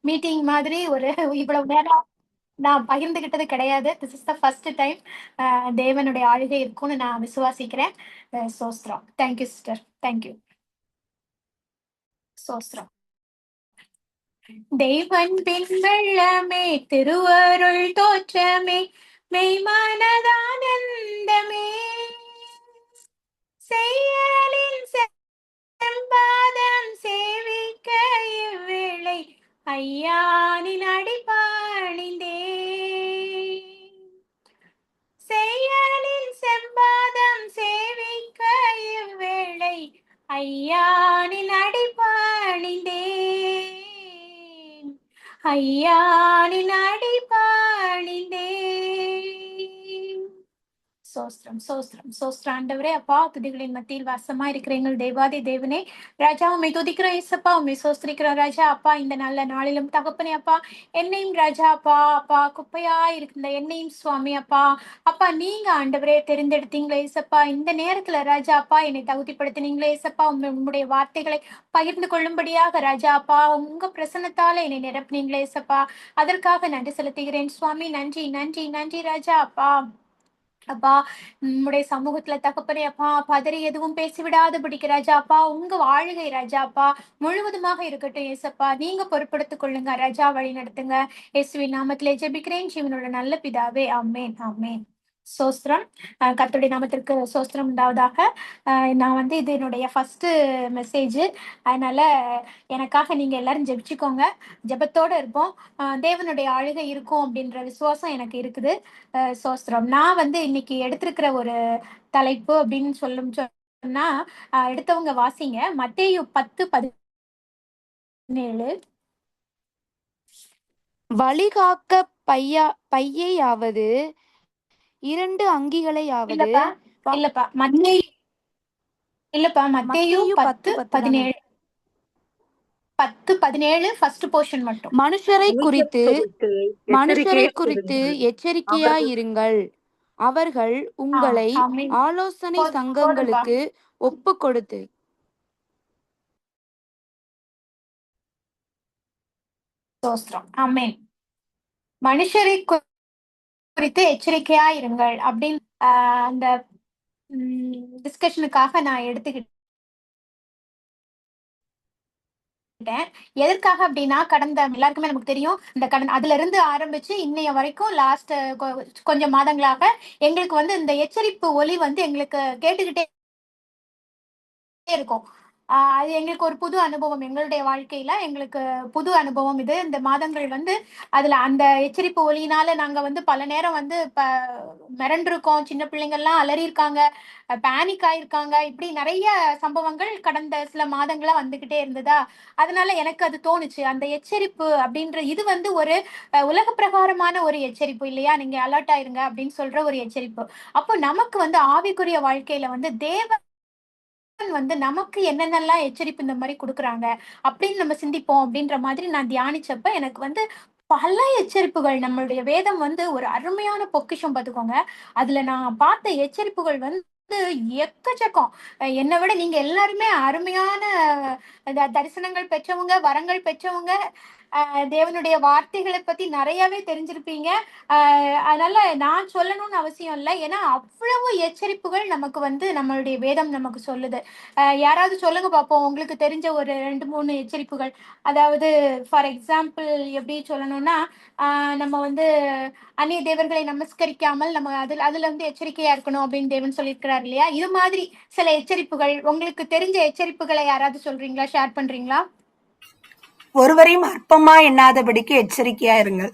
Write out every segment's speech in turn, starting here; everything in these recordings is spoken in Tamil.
மீட்டிங் மாதிரி ஒரு இவ்வளவு நேரம் நான் பகிர்ந்துகிட்டது கிடையாது. This is the first time. தேவனுடைய ஆளுகை இருக்கும்னு நான் விசுவாசிக்கிறேன். சோஸ்திரம். Thank you sister. தேங்க்யூ. சோஸ்திரம். தெய்வன்பின் வெள்ளமே திருவருள் தோற்றமே மெய்மானதானந்தமே செயலின் செம்பாதம் சேவிக்க இவ்வேளை ஐயானின் அடிபாணிந்தே செயலின் செம்பாதம் சேவிக்க இவ்வேளை ஐயானின் அடிபாணிந்தேன் ஐயானின் அடிபாணிந்தேன். சோஸ்திரம் சோஸ்திரம் சோஸ்திரம். ஆண்டவரே அப்பா, துதிகளின் மத்தியில் வாசமா இருக்கிற எங்கள் தேவாதி தேவனே ராஜா, உண்மை துதிக்கிறோம் ஏசப்பா, உண்மை சோஸ்திரிக்கிறோம் ராஜா. அப்பா, இந்த நல்ல நாளிலும் தகப்பனே அப்பா, என்னையும் ராஜா அப்பா அப்பா குப்பையா இருந்த என்னையும் சுவாமி அப்பா அப்பா நீங்க ஆண்டவரே தெரிந்தெடுத்தீங்களே ஏசப்பா. இந்த நேரத்துல ராஜா அப்பா என்னை தகுதிப்படுத்தினீங்களே ஏசப்பா. உங்களுடைய வார்த்தைகளை பகிர்ந்து கொள்ளும்படியாக ராஜா அப்பா உங்க பிரசன்னத்தால என்னை நிரப்பினீங்களே ஏசப்பா. அதற்காக நன்றி செலுத்துகிறேன் சுவாமி. நன்றி நன்றி நன்றி ராஜா அப்பா. அப்பா, நம்முடைய சமூகத்துல தகப்பனே அப்பா பதறி எதுவும் பேசிவிடாதபடிக்கு ராஜா அப்பா உங்க வாழ்கை ராஜா அப்பா முழுவதுமாக இருக்கட்டும் ஏசப்பா. நீங்க பொறுப்படுத்திக் கொள்ளுங்க ராஜா, வழி நடத்துங்க. இயேசுவின் நாமத்திலே ஜெபிக்கிறேன் ஜீவனோட நல்ல பிதாவே, ஆமேன் ஆமேன். சோஸ்திரம். கர்த்தருடைய நாமத்திற்கு சோஸ்திரம் உண்டாவதாக. நான் வந்து இது என்னுடைய ஃபர்ஸ்ட் மெசேஜ். அதனால எனக்காக நீங்க எல்லாரும் ஜெபிச்சுக்கோங்க. ஜெபத்தோட இருப்போம். தேவனுடைய ஆளுகை இருக்கும் அப்படின்ற விசுவாசம் எனக்கு இருக்குது. சோஸ்திரம். நான் வந்து இன்னைக்கு எடுத்திருக்கிற ஒரு தலைப்பு அப்படின்னு சொன்னா எடுத்தவங்க வாசிங்க. மத்தேயு 10:17. வழிகாக்க பையையாவது 2 அங்கிகளையாவது. இல்லப்பா மத்தேயு 10:17. 10:17 ஃபர்ஸ்ட் போர்ஷன் மட்டும். மனுஷரை குறித்து எச்சரிக்கையாயிருங்கள். அவர்கள் உங்களை ஆலோசனை சங்கங்களுக்கு ஒப்பு கொடுத்து மனுஷரை குறித்து எச்சரிக்கையா இருங்கள் அப்படின்னு அந்த டிஸ்கஷனுக்காக நான் எடுத்துக்கிட்டேன். எதற்காக அப்படின்னா, கடந்த எல்லாருக்குமே நமக்கு தெரியும், இந்த அதுல இருந்து ஆரம்பிச்சு இன்னைய வரைக்கும் லாஸ்ட் கொஞ்சம் மாதங்களாக எங்களுக்கு வந்து இந்த எச்சரிப்பு ஒலி வந்து எங்களுக்கு கேட்டுக்கிட்டே இருக்கும். அது எங்களுக்கு ஒரு புது அனுபவம். எங்களுடைய வாழ்க்கையில எங்களுக்கு புது அனுபவம் இது. இந்த மாதங்கள் வந்து அதுல அந்த எச்சரிப்பு ஒலியினால நாங்க வந்து பல நேரம் வந்து மிரண்டிருக்கோம். சின்ன பிள்ளைங்கள்லாம் அலறியிருக்காங்க, பேனிக் ஆயிருக்காங்க. இப்படி நிறைய சம்பவங்கள் கடந்த சில மாதங்களா வந்துகிட்டே இருந்ததா. அதனால எனக்கு அது தோணுச்சு, அந்த எச்சரிப்பு அப்படின்ற இது வந்து ஒரு உலக பிரகாரமான ஒரு எச்சரிப்பு இல்லையா. நீங்க அலர்ட் ஆயிருங்க அப்படின்னு சொல்ற ஒரு எச்சரிப்பு. அப்போ நமக்கு வந்து ஆவிக்குரிய வாழ்க்கையில வந்து வந்து நமக்கு என்னென்னலாம் எச்சரிப்பு இந்த மாதிரி கொடுக்குறாங்க அப்படின்னு நம்ம சிந்திப்போம். அப்படின்ற மாதிரி நான் தியானிச்சப்ப எனக்கு வந்து பல எச்சரிப்புகள், நம்மளுடைய வேதம் வந்து ஒரு அருமையான பொக்கிஷம் பார்த்துக்கோங்க. அதுல நான் பார்த்த எச்சரிப்புகள் வந்து எக்கச்சக்கம். என்னை விட நீங்க எல்லாருமே அருமையான தரிசனங்கள் பெற்றவங்க, வரங்கள் பெற்றவங்க, தேவனுடைய வார்த்தைகளை பத்தி நிறையவே தெரிஞ்சிருப்பீங்க. அதனால நான் சொல்லணும்னு அவசியம் இல்லை. ஏன்னா அவ்வளவு எச்சரிப்புகள் நமக்கு வந்து நம்மளுடைய வேதம் நமக்கு சொல்லுது. யாராவது சொல்லுங்க பார்ப்போம், உங்களுக்கு தெரிஞ்ச ஒரு 2-3 எச்சரிப்புகள். அதாவது ஃபார் எக்ஸாம்பிள் எப்படி சொல்லணும்னா, நம்ம வந்து அந்நிய தேவர்களை நமஸ்கரிக்காமல் நம்ம அதுல வந்து எச்சரிக்கையா இருக்கணும் அப்படின்னு தேவன் சொல்லியிருக்கிறார் இல்லையா. இது மாதிரி சில எச்சரிப்புகள், உங்களுக்கு தெரிஞ்ச எச்சரிப்புகளை யாராவது சொல்றீங்களா, ஷேர் பண்றீங்களா? ஒருவரையும் அற்பமா எண்ணாதபடிக்கு எச்சரிக்கையா இருங்கள்.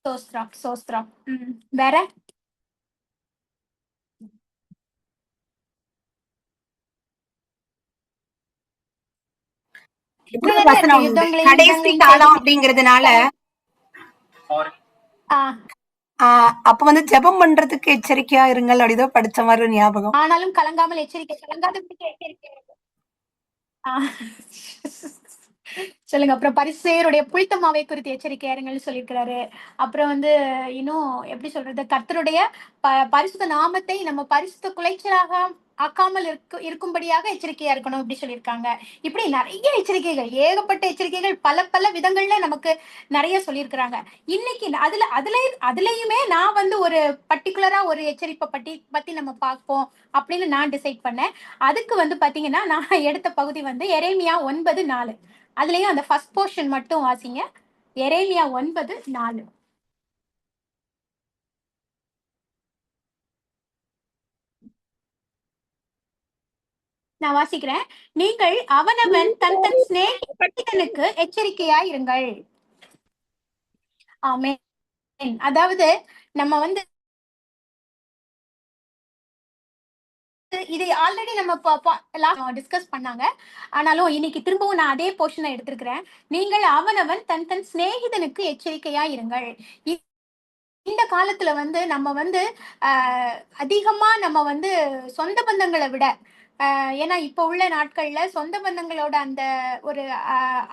சோஸ்திரம் சோஸ்திரம். வேற கடைசி காலம் அப்படிங்கிறதுனால அப்ப வந்து ஜெபம் பண்றதுக்கு எச்சரிக்கையா இருங்கள் அப்படிதான் படிச்ச மாதிரி ஞாபகம். ஆனாலும் கலங்காமல் எச்சரிக்கை, கலங்காதபடிக்கு எச்சரிக்கை. சொல்லுங்க. அப்புறம் பரிசேயருடைய புளித்தமாவை குறித்து எச்சரிக்கையா இருங்கள்னு சொல்லியிருக்கிறாரு. அப்புறம் வந்து இன்னும் எப்படி சொல்றது, கர்த்தருடைய பரிசுத்த நாமத்தை நம்ம பரிசுத்த குலைச்சலாக ஆக்காமல் இருக்கும்படியாக எச்சரிக்கையா இருக்கணும் இப்படி சொல்லியிருக்காங்க. இப்படி நிறைய எச்சரிக்கைகள், ஏகப்பட்ட எச்சரிக்கைகள் பல பல விதங்கள்ல நமக்கு நிறைய சொல்லியிருக்கிறாங்க. இன்னைக்கு அதுலயுமே நான் வந்து ஒரு பர்டிகுலரா ஒரு எச்சரிப்பை பத்தி நம்ம பார்ப்போம் அப்படின்னு நான் டிசைட் பண்ணேன். அதுக்கு வந்து பாத்தீங்கன்னா நான் எடுத்த பகுதி வந்து எரேமியா 9:4. அதுலயும் அந்த ஃபர்ஸ்ட் போர்ஷன் மட்டும் வாசிங்க. எரேமியா 9:4. நான் வாசிக்கிறேன். நீங்கள் அவனவன் தன் தன் சிநேகிதனுக்கு எச்சரிக்கையாயிருங்கள். ஆமென். அதாவது நம்ம வந்து இது ஆல்ரெடி நம்ம டிஸ்கஸ் பண்ணாங்க. ஆனாலும் இன்னைக்கு திரும்பவும் நான் அதே போர்ஷனை எடுத்திருக்கிறேன். நீங்கள் அவனவன் தன் தன் சிநேகிதனுக்கு எச்சரிக்கையா இருங்கள். இந்த காலத்துல வந்து நம்ம வந்து அதிகமா நம்ம வந்து சொந்த பந்தங்களை விட ஏன்னா இப்ப உள்ள நாட்கள்ல சொந்த பந்தங்களோட அந்த ஒரு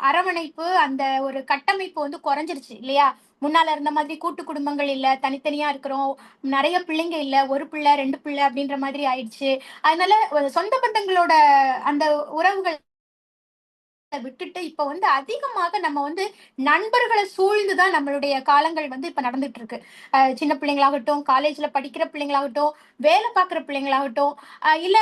அரவணைப்பு, அந்த ஒரு கட்டமைப்பு வந்து குறைஞ்சிருச்சு இல்லையா? முன்னால இருந்த மாதிரி கூட்டு குடும்பங்கள் இல்ல, தனித்தனியா இருக்கிறோம், நிறைய பிள்ளைங்க இல்ல, ஒரு பிள்ளை 2 பிள்ளை அப்படின்ற மாதிரி ஆயிடுச்சு. அதனால சொந்த பந்தங்களோட அந்த உறவுகள் விட்டுட்டு இப்ப வந்து அதிகமாக நம்ம வந்து நண்பர்களை சூழ்ந்துதான் நம்மளுடைய காலங்கள் வந்து இப்ப நடந்துட்டு இருக்கு. சின்ன பிள்ளைங்களாகட்டும், காலேஜ்ல படிக்கிற பிள்ளைங்களாகட்டும், வேலை பார்க்குற பிள்ளைங்களாகட்டும், இல்ல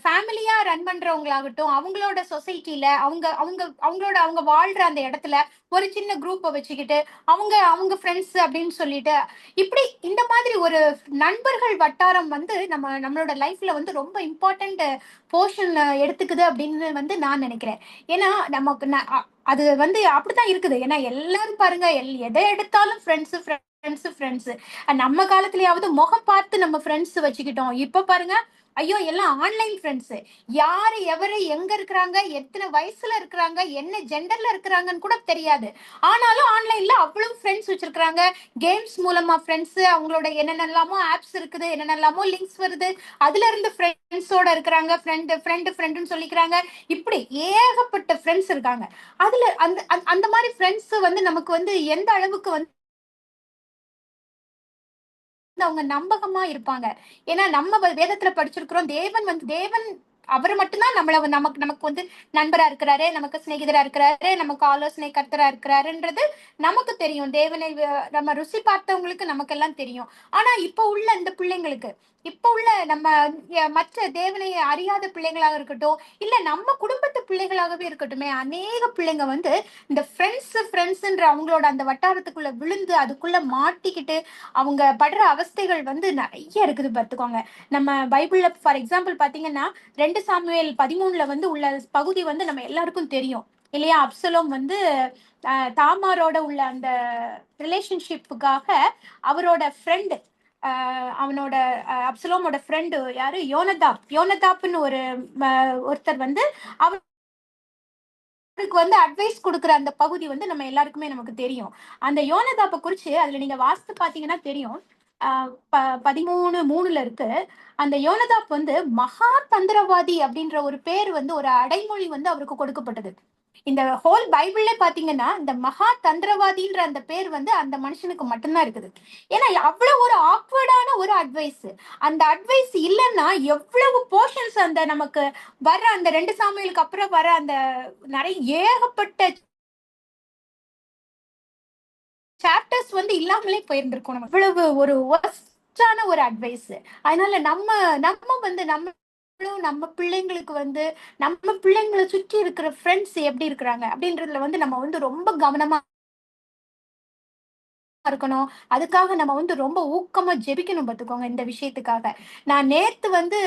ஃபேமிலியா ரன் பண்றவங்களாகட்டும், அவங்களோட சொசைட்டில அவங்க வாழ்ற அந்த இடத்துல ஒரு சின்ன குரூப்பை வச்சுக்கிட்டு அவங்க அவங்க ஃப்ரெண்ட்ஸ் அப்படின்னு சொல்லிட்டு இப்படி இந்த மாதிரி ஒரு நண்பர்கள் வட்டாரம் வந்து நம்மளோட லைஃப்ல வந்து ரொம்ப இம்பார்ட்டன்ட் போர்ஷன் எடுத்துக்குது அப்படின்னு வந்து நான் நினைக்கிறேன். ஏன்னா நமக்கு அது வந்து அப்படித்தான் இருக்குது. ஏன்னா எல்லாரும் பாருங்க, எதை எடுத்தாலும் ஃப்ரெண்ட்ஸ் ஃப்ரெண்ட்ஸ் ஃப்ரெண்ட்ஸ். நம்ம காலத்துலயாவது முகம் பார்த்து நம்ம ஃப்ரெண்ட்ஸ் வச்சுக்கிட்டோம். இப்ப பாருங்க, ஐயோ எல்லாம் ஆன்லைன் ஃப்ரெண்ட்ஸ். யாரு எவரு எங்க இருக்கிறாங்க, எத்தனை வயசுல இருக்கிறாங்க, என்ன ஜெண்டர்ல இருக்கிறாங்கன்னு கூட தெரியாது. ஆனாலும் ஆன்லைன்ல அவ்வளவு ஃப்ரெண்ட்ஸ் வச்சிருக்கிறாங்க. கேம்ஸ் மூலமா ஃப்ரெண்ட்ஸ், அவங்களோட என்னென்னலாமோ ஆப்ஸ் இருக்குது, என்னென்னலாமோ லிங்க்ஸ் வருது, அதுல இருந்து ஃப்ரெண்ட்ஸோட இருக்கிறாங்க, ஃப்ரெண்டுன்னு சொல்லிக்கிறாங்க. இப்படி ஏகப்பட்ட ஃப்ரெண்ட்ஸ் இருக்காங்க. அதுல அந்த அந்த மாதிரி ஃப்ரெண்ட்ஸ் வந்து நமக்கு வந்து எந்த அளவுக்கு வந்து அவங்க நம்பகமா இருப்பாங்க. ஏன்னா நம்ம வேதத்துல படிச்சிருக்கிறோம், தேவன் அவர் மட்டும்தான் நமக்கு வந்து நண்பரா இருக்கிறாரு, நமக்கு சிநேகிதரா இருக்கிறாரு, நமக்கு ஆலோசனை கர்த்தரா இருக்கிறாருன்றது நமக்கு தெரியும். தேவனை நம்ம ருசி பார்த்தவங்களுக்கு நமக்கு எல்லாம் தெரியும். ஆனா இப்ப உள்ள இந்த பிள்ளைங்களுக்கு, இப்ப உள்ள நம்ம மற்ற தேவனை அறியாத பிள்ளைங்களாக இருக்கட்டும், இல்ல நம்ம குடும்பத்து பிள்ளைகளாகவே இருக்கட்டுமே, அநேக பிள்ளைங்க வந்து இந்த ஃப்ரெண்ட்ஸ்ன்ற அவங்களோட அந்த வட்டாரத்துக்குள்ள விழுந்து அதுக்குள்ள மாட்டிக்கிட்டு அவங்க படுற அவஸ்தைகள் வந்து நிறைய இருக்குது பார்த்துக்கோங்க. நம்ம பைபிள்ல ஃபார் எக்ஸாம்பிள் பாத்தீங்கன்னா 2 சாமுவேல் 13 வந்து உள்ள பகுதி வந்து நம்ம எல்லாருக்கும் தெரியும் இல்லையா? அப்சலோம் வந்து தாமாரோட உள்ள அந்த ரிலேஷன்ஷிப்புக்காக அவரோட ஃப்ரெண்டு, அவனோட அப்சலோமோட ஃப்ரெண்டு யாரு, யோனதாப்னு ஒருத்தர் வந்து அவருக்கு வந்து அட்வைஸ் கொடுக்குற அந்த பகுதி வந்து நம்ம எல்லாருக்குமே நமக்கு தெரியும். அந்த யோனதாப்பை குறிச்சு அதுல நீங்க வாசித்து பாத்தீங்கன்னா தெரியும். 13:3 இருக்கு. அந்த யோனதாப் வந்து மகா தந்திரவாதி அப்படின்ற ஒரு பேர் வந்து ஒரு அடைமொழி வந்து அவருக்கு கொடுக்கப்பட்டது. இந்த ஹோல் பைபிள்ல பாத்தீங்கன்னா இந்த மகா தந்திரவாதின்ற அந்த பேர் வந்து அந்த மனுஷனுக்கு மட்டும்தான் இருக்குது. ஏன்னா அவ்வளவு ஒரு ஆக்வர்டான ஒரு அட்வைஸ். அந்த அட்வைஸ் இல்லைன்னா எவ்வளவு போர்ஷன்ஸ் அந்த நமக்கு வர்ற அந்த 2 சாமுவேலுக்கு அப்புறம் வர அந்த நிறைய ஏகப்பட்ட சாப்டர்ஸ் வந்து இல்லாமலே போயிருந்திருக்கும். நம்ம இவ்வளவு ஒரு ஒர்ஸ்டான ஒரு அட்வைஸ். அதனால நம்ம வந்து நம்ம பிள்ளைங்களுக்கு வந்து நம்ம பிள்ளைங்களை சுற்றி இருக்கிற ஃப்ரெண்ட்ஸ் எப்படி இருக்கிறாங்க அப்படின்றதுல வந்து நம்ம வந்து ரொம்ப கவனமா இருக்கணும். அதுக்காக நம்ம வந்து ரொம்ப ஊக்கமா ஜெபிக்கணும் பார்த்துக்கோங்க இந்த விஷயத்துக்காக. நான் நேத்து வந்து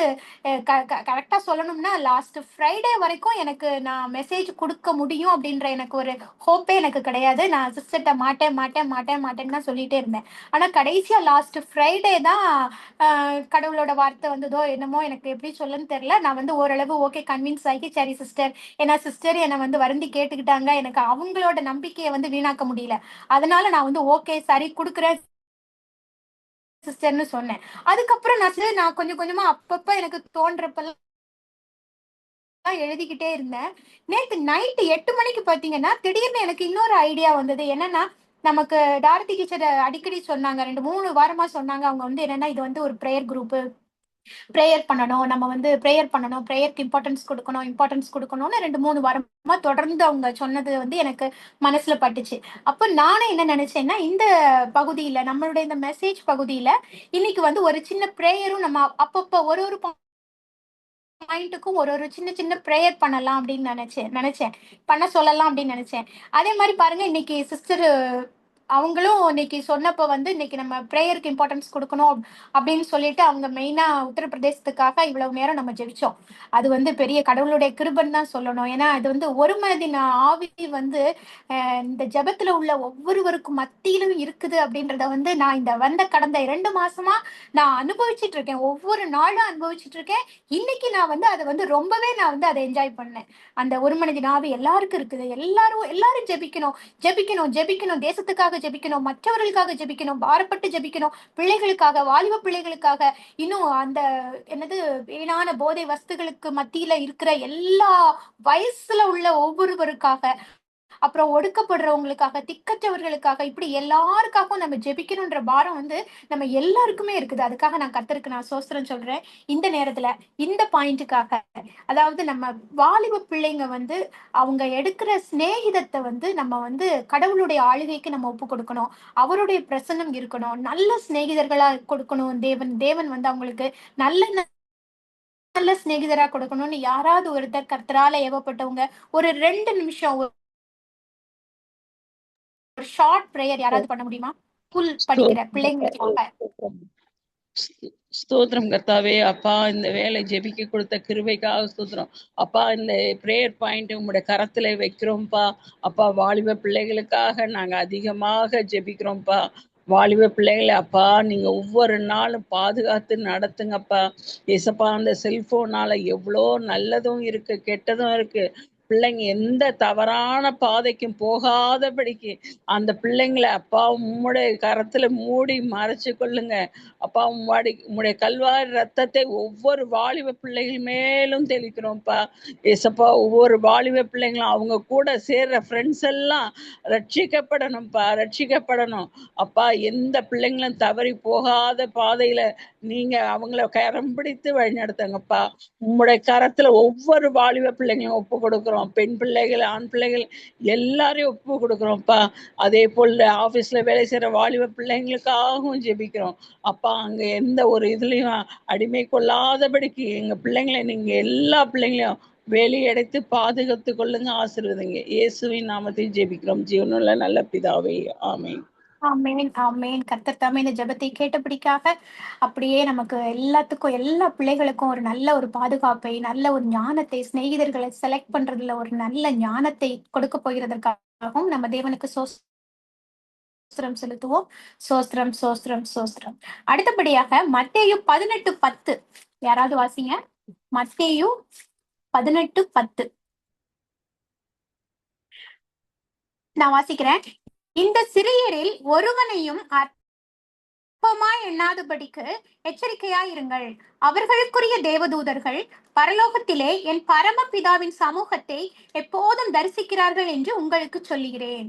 கரெக்டா சொல்லணும்னா லாஸ்ட் ஃப்ரைடே வரைக்கும் எனக்கு நான் மெசேஜ் கொடுக்க முடியும் அப்படின்ற எனக்கு ஒரு ஹோப்பே எனக்கு கிடையாது. நான் சிஸ்டர்ட்ட மாட்டேன்னு தான் சொல்லிட்டே இருந்தேன். ஆனா கடைசியா லாஸ்ட் ஃப்ரைடே தான் கடவுளோட வார்த்தை வந்ததோ என்னமோ, எனக்கு எப்படி சொல்லன்னு தெரியல. நான் வந்து ஓரளவு ஓகே கன்வின்ஸ் ஆகி சரி சிஸ்டர், ஏன்னா சிஸ்டர் என்னை வந்து வருந்தி கேட்டுக்கிட்டாங்க, எனக்கு அவங்களோட நம்பிக்கையை வந்து வீணாக்க முடியல, அதனால நான் வந்து ஓகே சரி கொடுக்குறேன் சிஸ்டர்னு சொன்னேன். அதுக்கப்புறம் நான் கொஞ்சம் கொஞ்சமா அப்பப்ப எனக்கு தோன்றப்பெல்லாம் எழுதிக்கிட்டே இருந்தேன். நேத்து நைட்டு 8 மணிக்கு பாத்தீங்கன்னா திடீர்னு எனக்கு இன்னொரு ஐடியா வந்தது. என்னன்னா, நமக்கு டார்த்தி டீச்சர் அடிக்கடி சொன்னாங்க, 2-3 வாரமா சொன்னாங்க, அவங்க வந்து என்னன்னா இது வந்து ஒரு ப்ரேயர் குரூப், ப்ரேயர் பண்ணணும், நம்ம வந்து ப்ரேயர் பண்ணணும், ப்ரேயருக்கு இம்பார்ட்டன்ஸ் கொடுக்கணும்னு 2, 3 வாரமா தொடர்ந்து அவங்க சொன்னது வந்து எனக்கு மனசுல பட்டுச்சு. அப்ப நானே என்ன நினைச்சேன்னா, இந்த பகுதியில நம்மளுடைய இந்த மெசேஜ் பகுதியில இன்னைக்கு வந்து ஒரு சின்ன ப்ரேயரும் நம்ம அப்பப்ப ஒரு ஒரு பாயிண்ட்டுக்கும் ஒரு ஒரு சின்ன சின்ன ப்ரேயர் பண்ணலாம் அப்படின்னு நினைச்சேன் பண்ண சொல்லலாம் அப்படின்னு நினைச்சேன். அதே மாதிரி பாருங்க, இன்னைக்கு சிஸ்டர் அவங்களும் இன்னைக்கு சொன்னப்போ வந்து இன்னைக்கு நம்ம ப்ரேயருக்கு இம்பார்ட்டன்ஸ் கொடுக்கணும் அப்படின்னு சொல்லிட்டு அவங்க மெயினா உத்தரப்பிரதேசத்துக்காக இவ்வளவு நேரம் நம்ம ஜெபிச்சோம். அது வந்து பெரிய கடவுளுடைய கிருபன் தான் சொல்லணும். ஏன்னா இது வந்து ஒரு மனதின் ஆவி வந்து இந்த ஜெபத்துல உள்ள ஒவ்வொருவருக்கும் மத்தியிலும் இருக்குது அப்படின்றத வந்து நான் இந்த கடந்த 2 மாசமா நான் அனுபவிச்சுட்டு இருக்கேன். ஒவ்வொரு நாளும் அனுபவிச்சுட்டு இருக்கேன். இன்னைக்கு நான் வந்து அதை வந்து ரொம்பவே நான் வந்து அதை என்ஜாய் பண்ணேன். அந்த ஒரு மனதின் ஆவி எல்லாருக்கும் இருக்குது. எல்லாரும் ஜெபிக்கணும், ஜெபிக்கணும், ஜெபிக்கணும், தேசத்துக்காக ஜெபிக்கணும், மற்றவர்களுக்காக ஜெபிக்கணும், பாரப்பட்டு ஜெபிக்கணும், பிள்ளைகளுக்காக, வாலிப பிள்ளைகளுக்காக, இன்னும் அந்த என்னது வீணான போதை வஸ்துகளுக்கு மத்தியில இருக்கிற எல்லா வயசுல உள்ள ஒவ்வொருவருக்காக, அப்புறம் ஒடுக்கப்படுறவங்களுக்காக, திக்கற்றவர்களுக்காக, இப்படி எல்லாருக்காகவும் நம்ம ஜெபிக்கணும்ன்ற பாரம் வந்து நம்ம எல்லாருக்குமே இருக்குது. அதுக்காக நான் கர்த்தருக்கு நான் சோஸ்திரம் சொல்றேன். இந்த நேரத்துல இந்த பாயிண்ட்டுக்காக, அதாவது நம்ம வாலிப பிள்ளைங்க வந்து அவங்க எடுக்கிற சிநேகிதத்தை வந்து நம்ம வந்து கடவுளுடைய ஆளுகைக்கு நம்ம ஒப்பு கொடுக்கணும். அவருடைய பிரசன்னம் இருக்கணும். நல்ல சிநேகிதர்களா கொடுக்கணும். தேவன் வந்து அவங்களுக்கு நல்ல நல்ல சிநேகிதரா கொடுக்கணும்னு யாராவது ஒருத்தர் கர்த்தரால ஏவப்பட்டவங்க ஒரு 2 நிமிஷம் ஒரு ஷார்ட் ப்ரேயர் யாராவது பண்ண முடியுமா? ஸ்கூல் படிக்கிற பிள்ளைங்களுக்காக. ஸ்தோத்திரம் கர்த்தாவே. அப்பா, இந்த வேலை ஜெபிக்க கொடுத்த கிருபைக்காக ஸ்தோத்திரம் அப்பா. இந்த ப்ரேயர் பாயிண்ட் உங்களுடைய கரத்துல வைக்கிறோம்ப்பா. அப்பா, வாலிப பிள்ளைகளுக்காக நாங்க அதிகமாக ஜெபிக்கிறோம்ப்பா. வாலிப பிள்ளைகளை அப்பா நீங்க ஒவ்வொரு நாளும் பாதுகாத்து நடத்துங்கப்பா. ஏசப்பா, அந்த செல்போனால எவ்வளோ நல்லதும் இருக்கு, கெட்டதும் இருக்கு. பிள்ளைங்க எந்த தவறான பாதைக்கும் போகாதபடிக்கு அந்த பிள்ளைங்களை அப்பா உம்முடைய கரத்துல மூடி மறைச்சு கொள்ளுங்க. அப்பா, உம்முடைய கல்வாரி ரத்தத்தை ஒவ்வொரு வாலிப பிள்ளைகள் மேலும் தெளிக்கிறோம்ப்பா. ஏசப்பா, ஒவ்வொரு வாலிப பிள்ளைங்களும் அவங்க கூட சேர்ற ஃப்ரெண்ட்ஸ் எல்லாம் ரட்சிக்கப்படணும்ப்பா, ரட்சிக்கப்படணும். அப்பா, எந்த பிள்ளைங்களும் தவறி போகாத பாதையில நீங்க அவங்கள கரம் பிடித்து வழிநடத்துங்கப்பா. உம்முடைய கரத்துல ஒவ்வொரு வாலிப பிள்ளைங்களையும் ஒப்பு கொடுக்குறோம். பெண் பிள்ளைகள், ஆண் பிள்ளைகள் எல்லாரையும் ஒப்பு கொடுக்குறோம்ப்பா. அதே போல ஆபீஸ்ல வேலை செய்யற வாலிப பிள்ளைங்களுக்காகவும் ஜெபிக்கிறோம். அப்பா, அங்க எந்த ஒரு இதுலயும் அடிமை கொள்ளாதபடிக்கு எங்க பிள்ளைங்களை நீங்க எல்லா பிள்ளைங்களையும் வேலையடைத்து பாதுகாத்து கொள்ளுங்க, ஆசீர்வதிங்க. இயேசுவின் நாமத்தில் ஜெபிக்கிறோம் ஜீவனுள்ள நல்ல பிதாவே, ஆமென். ஆமேன், ஆமேன். கர்த்தர் தாமே இந்த ஜெபத்தை கேட்டபடிக்காக அப்படியே நமக்கு எல்லாத்துக்கும், எல்லா பிள்ளைகளுக்கும் ஒரு நல்ல ஒரு பாதுகாப்பை, நல்ல ஒரு ஞானத்தை, சிநேகிதர்களை செலக்ட் பண்றதுல ஒரு நல்ல ஞானத்தை கொடுக்க போகிறதற்காகவும் நம்ம தேவனுக்கு சோஸ்திரம் செலுத்துவோம். சோஸ்திரம், சோஸ்திரம், சோஸ்திரம். அடுத்தபடியாக மத்தேயு 18:10 யாராவது வாசிங்க. மத்தேயு 18:10 நான் வாசிக்கிறேன். இந்த சிறியரில் ஒருவனையும் அற்பமாய் எண்ணாதபடிக்கு எச்சரிக்கையாயிருங்கள். அவர்களுக்குரிய தேவதூதர்கள் பரலோகத்திலே என் பரமபிதாவின் சமூகத்தை எப்போதும் தரிசிக்கிறார்கள் என்று உங்களுக்கு சொல்லுகிறேன்.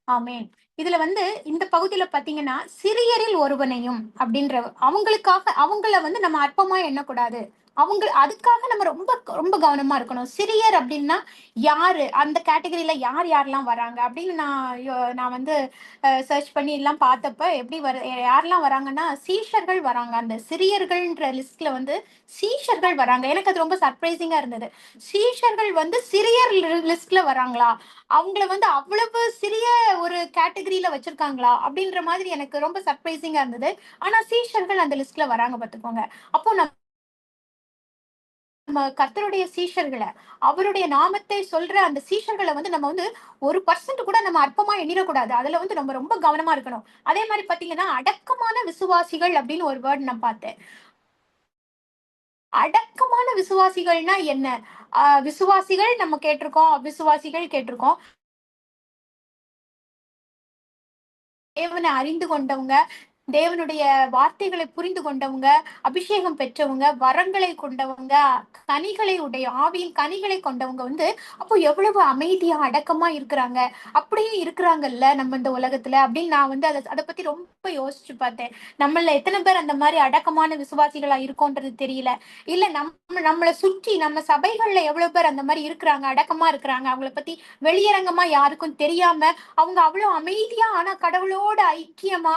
ஆமேன். இதுல வந்து இந்த பகுதியில பாத்தீங்கன்னா, சிறியரில் ஒருவனையும் அப்படின்ற அவங்கள வந்து நம்ம அற்பமா எண்ணக்கூடாது. அதுக்காக நம்ம ரொம்ப ரொம்ப கவனமா இருக்கணும். சிறியர் அப்படின்னா யாரு, அந்த கேட்டகரியில யாரெல்லாம் வராங்க அப்படின்னு நான் வந்து சர்ச் பண்ணி எல்லாம் பார்த்தப்ப எப்படி யாரெல்லாம் வராங்கன்னா, சீஷர்கள் வராங்க. அந்த சிறியர்கள்ன்ற லிஸ்ட்ல வந்து சீஷர்கள் வராங்க. எனக்கு அது ரொம்ப சர்ப்ரைசிங்கா இருந்தது. சீஷர்கள் வந்து சிறியர் லிஸ்ட்ல வராங்களா, அவங்கள வந்து அவ்வளவு சிறிய ஒரு கேட்டகரியில வச்சிருக்காங்களா அப்படின்ற மாதிரி எனக்கு ரொம்ப சர்ப்ரைசிங்கா இருந்தது. ஆனா சீஷர்கள் அந்த லிஸ்ட்ல வராங்க பாத்துக்கோங்க. அப்போ நம்ம கர்த்தருடைய சீஷர்களை, அவருடைய நாமத்தை சொல்ற அந்த சீஷர்களை வந்து நம்ம வந்து 1% கூட நம்ம அற்பமா எண்ணிடக்கூடாது. அதுல வந்து நம்ம ரொம்ப கவனமா இருக்கணும். அதே மாதிரி பாத்தீங்கன்னா, அடக்கமான விசுவாசிகள் அப்படின்னு ஒரு வேர்ட் நான் பார்த்தேன். அடக்கமான விசுவாசிகள்னா என்ன? விசுவாசிகள் நம்ம கேட்டிருக்கோம், அவிசுவாசிகள் கேட்டிருக்கோம். தேவனை அறிந்து கொண்டவங்க, தேவனுடைய வார்த்தைகளை புரிந்து கொண்டவங்க, அபிஷேகம் பெற்றவங்க, வரங்களை கொண்டவங்க, கனிகளை உடைய ஆவியின் கனிகளை கொண்டவங்க வந்து அப்போ எவ்வளவு அமைதியா அடக்கமா இருக்கிறாங்க. அப்படியே இருக்கிறாங்கல்ல நம்ம இந்த உலகத்துல அப்படின்னு நான் வந்து அதை பத்தி ரொம்ப யோசிச்சு பார்த்தேன். நம்மள எத்தனை பேர் அந்த மாதிரி அடக்கமான விசுவாசிகளா இருக்கோன்றது தெரியல. இல்ல நம்மளை சுற்றி நம்ம சபைகள்ல எவ்வளவு பேர் அந்த மாதிரி இருக்கிறாங்க, அடக்கமா இருக்கிறாங்க, அவங்கள பத்தி வெளியரங்கமா யாருக்கும் தெரியாம அவங்க அவ்வளவு அமைதியா ஆனா கடவுளோட ஐக்கியமா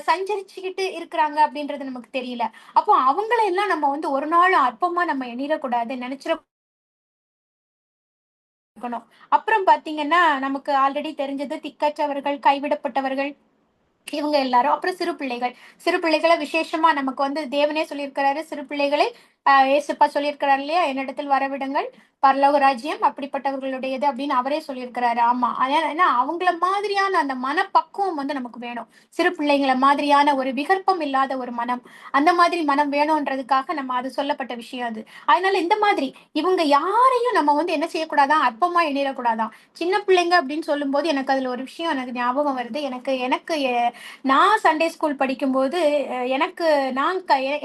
சஞ்சரிச்சுக்கிட்டு இருக்கிறாங்க அப்படின்றது நமக்கு தெரியல. அப்போ அவங்கள எல்லாம் நம்ம வந்து ஒரு நாள் அற்பமா நம்ம எண்ணிடக்கூடாது, நினைச்சிட. அப்புறம் பாத்தீங்கன்னா நமக்கு ஆல்ரெடி தெரிஞ்சது திக்கற்றவர்கள், கைவிடப்பட்டவர்கள், இவங்க எல்லாரும். அப்புறம் சிறு பிள்ளைகளை விசேஷமா நமக்கு வந்து தேவனே சொல்லியிருக்கிறாரு, சிறு பிள்ளைகளை ஏசுப்பா சொல்லியிருக்கிறாரு இல்லையா, என்னிடத்தில் வரவிடுங்கள், பரலோக ராஜ்யம் அப்படிப்பட்டவர்களுடையது அப்படின்னு அவரே சொல்லியிருக்கிறாரு. ஆமா, ஏன்னா அவங்கள மாதிரியான அந்த மனப்பக்குவம் வந்து நமக்கு வேணும். சிறு பிள்ளைங்களை மாதிரியான ஒரு விகற்பம் இல்லாத ஒரு மனம், அந்த மாதிரி மனம் வேணும்ன்றதுக்காக நம்ம அது சொல்லப்பட்ட விஷயம் அது. அதனால இந்த மாதிரி இவங்க யாரையும் நம்ம வந்து என்ன செய்யக்கூடாதான், அற்பமா எண்ணிடக்கூடாதான். சின்ன பிள்ளைங்க அப்படின்னு சொல்லும் போது எனக்கு அதுல ஒரு விஷயம் எனக்கு ஞாபகம் வருது. எனக்கு எனக்கு நான் சண்டே ஸ்கூல் படிக்கும்போது எனக்கு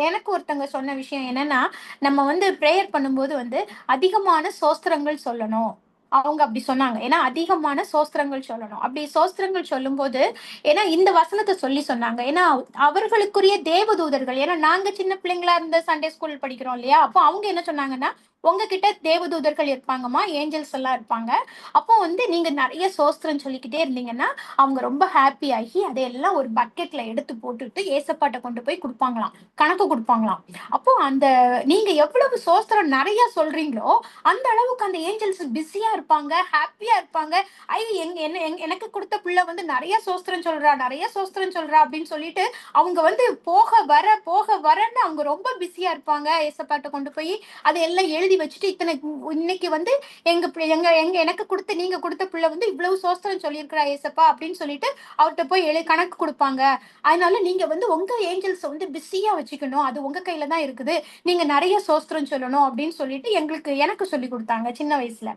எனக்கு ஒருத்தங்க சொன்ன விஷயம் என்னன்னா, நம்ம வந்து ப்ரேயர் பண்ணும்போது வந்து அதிகமான சோஸ்திரங்கள் சொல்லணும். அவங்க அப்படி சொன்னாங்க. ஏன்னா அதிகமான சோஸ்திரங்கள் சொல்லணும். அப்படி சோஸ்திரங்கள் சொல்லும் போது, ஏன்னா இந்த வசனத்தை சொன்னாங்க. ஏன்னா அவர்களுக்குரிய தேவதூதர்கள், ஏன்னா நாங்க சின்ன பிள்ளைங்களா இருந்த சண்டே ஸ்கூல் படிக்கிறோம் இல்லையா, அப்போ அவங்க என்ன சொன்னாங்கன்னா, உங்ககிட்ட தேவதூதர்கள் இருப்பாங்கம்மா, ஏஞ்சல்ஸ் எல்லாம் இருப்பாங்க. அப்போ வந்து நீங்க நிறைய சோஸ்திரம் சொல்லிக்கிட்டே இருந்தீங்கன்னா அவங்க ரொம்ப ஹாப்பி ஆகி அதையெல்லாம் ஒரு பக்கெட்ல எடுத்து போட்டுட்டு ஏசப்பாட்ட கொண்டு போய் கொடுப்பாங்களாம், கணக்கு கொடுப்பாங்களாம். அப்போ அந்த நீங்க எவ்வளவு சோஸ்திரம் நிறைய சொல்றீங்களோ அந்த அளவுக்கு அந்த ஏஞ்சல்ஸ் பிஸியா இருப்பாங்க, ஹாப்பியா இருப்பாங்க. ஐ எனக்கு கொடுத்த பிள்ளை வந்து நிறைய சோஸ்திரம் சொல்றா அப்படின்னு சொல்லிட்டு அவங்க வந்து போக வரன்னு அவங்க ரொம்ப பிஸியா இருப்பாங்க. ஏசப்பாட்ட கொண்டு போய் அதையெல்லாம் எழுதி வச்சுட்டு இன்னைக்கு வந்து நீங்க கொடுத்த பிள்ளை வந்து இவ்வளவு சோஸ்திரம் சொல்லியிருக்கிறா ஏசப்பா அப்படின்னு சொல்லிட்டு அவர்கிட்ட போய் கணக்கு கொடுப்பாங்க. அதனால நீங்க வந்து உங்க ஏஞ்சல்ஸ் வந்து பிஸியா வச்சுக்கணும், அது உங்க கையில தான் இருக்குது, நீங்க நிறைய சோஸ்திரம் சொல்லணும் அப்படின்னு சொல்லிட்டு எனக்கு சொல்லி கொடுத்தாங்க சின்ன வயசுல.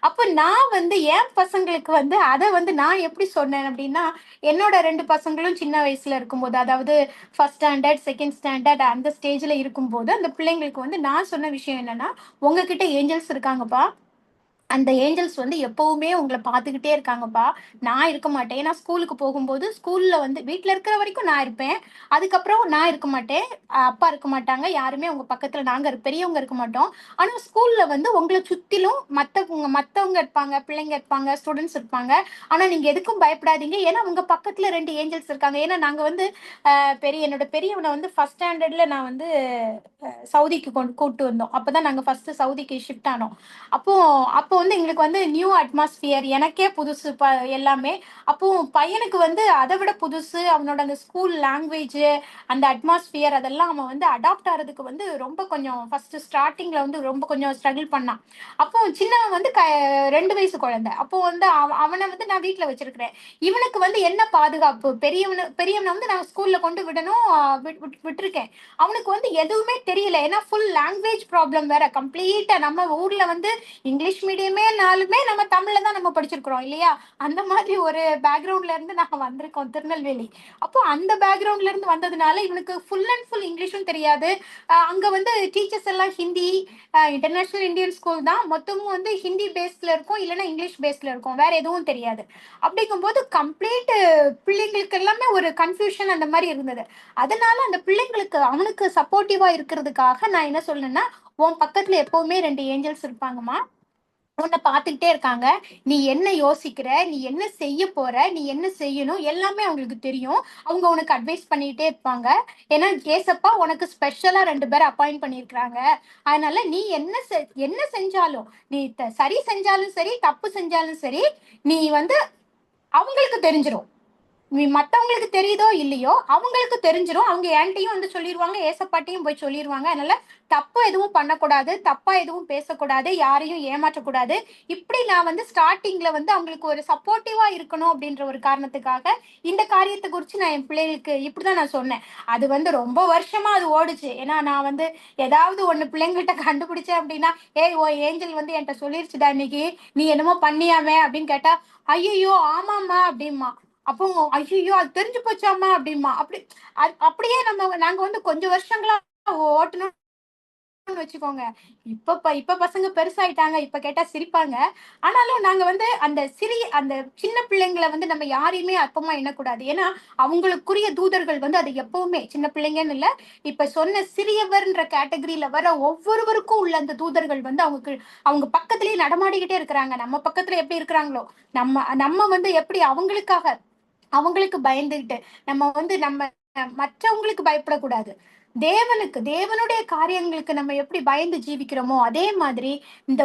அப்ப நான் வந்து என் பசங்களுக்கு வந்து அதை வந்து நான் எப்படி சொன்னேன் அப்படின்னா, என்னோட 2 பசங்களும் சின்ன வயசுல இருக்கும்போது, அதாவது ஃபர்ஸ்ட் ஸ்டாண்டர்ட் செகண்ட் ஸ்டாண்டர்ட் அந்த ஸ்டேஜ்ல இருக்கும்போது அந்த பிள்ளைங்களுக்கு வந்து நான் சொன்ன விஷயம் என்னன்னா, உங்ககிட்ட ஏஞ்சல்ஸ் இருக்காங்கப்பா, அந்த ஏஞ்சல்ஸ் வந்து எப்பவுமே உங்களை பார்த்துக்கிட்டே இருக்காங்கப்பா. நான் இருக்க மாட்டேன். ஏன்னா ஸ்கூலுக்கு போகும்போது ஸ்கூல்ல வந்து வீட்டுல இருக்கிற வரைக்கும் நான் இருப்பேன், அதுக்கப்புறம் நான் இருக்க மாட்டேன், அப்பா இருக்க மாட்டாங்க, யாருமே உங்க பக்கத்துல நாங்க பெரியவங்க இருக்க மாட்டோம். ஆனா ஸ்கூல்ல வந்து உங்களை சுத்திலும் மத்தவங்க இருப்பாங்க, பிள்ளைங்க இருப்பாங்க, ஸ்டூடெண்ட்ஸ் இருப்பாங்க. ஆனா நீங்க எதுக்கும் பயப்படாதீங்க, ஏன்னா உங்க பக்கத்துல 2 ஏஞ்சல்ஸ் இருக்காங்க. ஏன்னா நாங்க வந்து என்னோட பெரியவனை வந்து ஃபர்ஸ்ட் ஸ்டாண்டர்ட்ல நான் வந்து சவுதிக்கு கூட்டு வந்தோம். அப்பதான் நாங்க ஃபர்ஸ்ட் சவுதிக்கு ஷிஃப்ட் ஆனோம். அப்போ அப்போ வந்து எங்களுக்கு வந்து நியூ அட்மாஸ்பியர், எனக்கே புதுசு எல்லாமே. அப்போ பையனுக்கு வந்து அதை விட புதுசு, அவனோட அந்த ஸ்கூல் லாங்குவேஜ், அந்த அட்மாஸ்பியர், அதெல்லாம் அவன் வந்து அடாப்ட் ஆகிறதுக்கு வந்து ரொம்ப கொஞ்சம் ஃபர்ஸ்ட் ஸ்டார்டிங்ல வந்து ரொம்ப கொஞ்சம் ஸ்ட்ரகிள் பண்ணான். அப்போ சின்னவன் வந்து 2 வயசு குழந்தை. அப்போ வந்து அவனை வந்து நான் வீட்டுல வச்சிருக்கிறேன். இவனுக்கு வந்து என்ன பாதுகாப்பு, பெரியவனை வந்து நான் ஸ்கூல்ல கொண்டு விடணும், விட்டுருக்கேன். அவனுக்கு வந்து எதுவுமே தெரியல, ஏன்னா ஃபுல் லாங்குவேஜ் ப்ராப்ளம் வேற. கம்ப்ளீட்டா நம்ம ஊர்ல வந்து இங்கிலீஷ் மீடியமேனாலுமே நம்ம தமிழ்ல தான் நம்ம படிச்சிருக்கிறோம் இல்லையா, அந்த மாதிரி ஒரு பேக்ரவுண்ட்ல இருந்து நாங்க வந்திருக்கோம், திருநெல்வேலி. அப்போ அந்த பேக்ரவுண்ட்ல இருந்து வந்ததுனால இவனுக்கு ஃபுல் அண்ட் ஃபுல் இங்கிலீஷும் தெரியாது. அங்க வந்து டீச்சர்ஸ் எல்லாம் ஹிந்தி, இன்டர்நேஷனல் இந்தியன் ஸ்கூல் தான், மொத்தமும் வந்து ஹிந்தி பேஸ்ல இருக்கும், இல்லைன்னா இங்கிலீஷ் பேஸ்ல இருக்கும், வேற எதுவும் தெரியாது. அப்படிங்கும்போது கம்ப்ளீட் பிள்ளைங்களுக்கு எல்லாமே ஒரு கன்ஃபியூஷன் அந்த மாதிரி இருந்தது. அதனால அந்த பிள்ளைங்களுக்கு அவனுக்கு சப்போர்ட்டிவா இருக்கிறதுக்காக நான் என்ன சொல்றேன்னா, உன் பக்கத்துல எப்பவுமே 2 ஏஞ்சல்ஸ் இருப்பாங்கம்மா, உன்னை பார்த்துக்கிட்டே இருக்காங்க, நீ என்ன யோசிக்கிற, நீ என்ன செய்ய போற, நீ என்ன செய்யணும், எல்லாமே அவங்களுக்கு தெரியும், அவங்க உனக்கு அட்வைஸ் பண்ணிக்கிட்டே இருப்பாங்க. ஏன்னா ஏசப்பா உனக்கு ஸ்பெஷலா 2 பேரை அப்பாயிண்ட் பண்ணியிருக்கிறாங்க. அதனால நீ என்ன செஞ்சாலும், நீ சரி செஞ்சாலும் சரி, தப்பு செஞ்சாலும் சரி, நீ வந்து அவங்களுக்கு தெரிஞ்சிடும். மத்தவங்களுக்கு தெரியுதோ இல்லையோ அவங்களுக்கு தெரிஞ்சிடும். அவங்க என்கிட்டயும் வந்து சொல்லிடுவாங்க, ஏசப்பாட்டையும் போய் சொல்லிடுவாங்க. அதனால தப்பு எதுவும் பண்ணக்கூடாது, தப்பா எதுவும் பேசக்கூடாது, யாரையும் ஏமாற்றக்கூடாது. இப்படி நான் வந்து ஸ்டார்டிங்ல வந்து அவங்களுக்கு ஒரு சப்போர்ட்டிவா இருக்கணும் அப்படின்ற ஒரு காரணத்துக்காக இந்த காரியத்தை குறித்து நான் என் பிள்ளைகளுக்கு இப்படிதான் நான் சொன்னேன். அது வந்து ரொம்ப வருஷமா அது ஓடுச்சு. ஏன்னா நான் வந்து ஏதாவது ஒண்ணு பிள்ளைங்கள்ட்ட கண்டுபிடிச்சேன் அப்படின்னா, ஏய் ஓ ஏஞ்சல் வந்து என்கிட்ட சொல்லிருச்சுடா இன்னைக்கு, நீ என்னமோ பண்ணியாமே அப்படின்னு கேட்டா, ஐயோ ஆமாம்மா அப்படிமா. அப்போ ஐயோ அது தெரிஞ்சு போச்சாமா அப்படிமா. அப்படியே நாங்க வந்து கொஞ்சம் வருஷங்களா ஓட்டணும் வச்சுக்கோங்க. இப்ப பசங்க பெருசாயிட்டாங்க. இப்ப கேட்டா சிரிப்பாங்க. ஆனாலும் நாங்க வந்து அந்த சின்ன பிள்ளைங்களை வந்து நம்ம யாரையுமே அற்பமா எண்ணக்கூடாது. ஏன்னா அவங்களுக்குரிய தூதர்கள் வந்து அது எப்பவுமே சின்ன பிள்ளைங்கன்னு இல்ல, இப்ப சொன்ன சிறியவர்ன்ற கேட்டகரியில வர ஒவ்வொருவருக்கும் உள்ள அந்த தூதர்கள் வந்து அவங்க பக்கத்திலேயே நடமாடிக்கிட்டே இருக்கிறாங்க. நம்ம பக்கத்துல எப்படி இருக்கிறாங்களோ, நம்ம வந்து எப்படி அவங்களுக்கு பயந்துகிட்டு நம்ம மற்றவங்களுக்கு பயப்படக்கூடாது. தேவனுடைய காரியங்களுக்கு நம்ம எப்படி பயந்து ஜீவிக்கிறோமோ அதே மாதிரி இந்த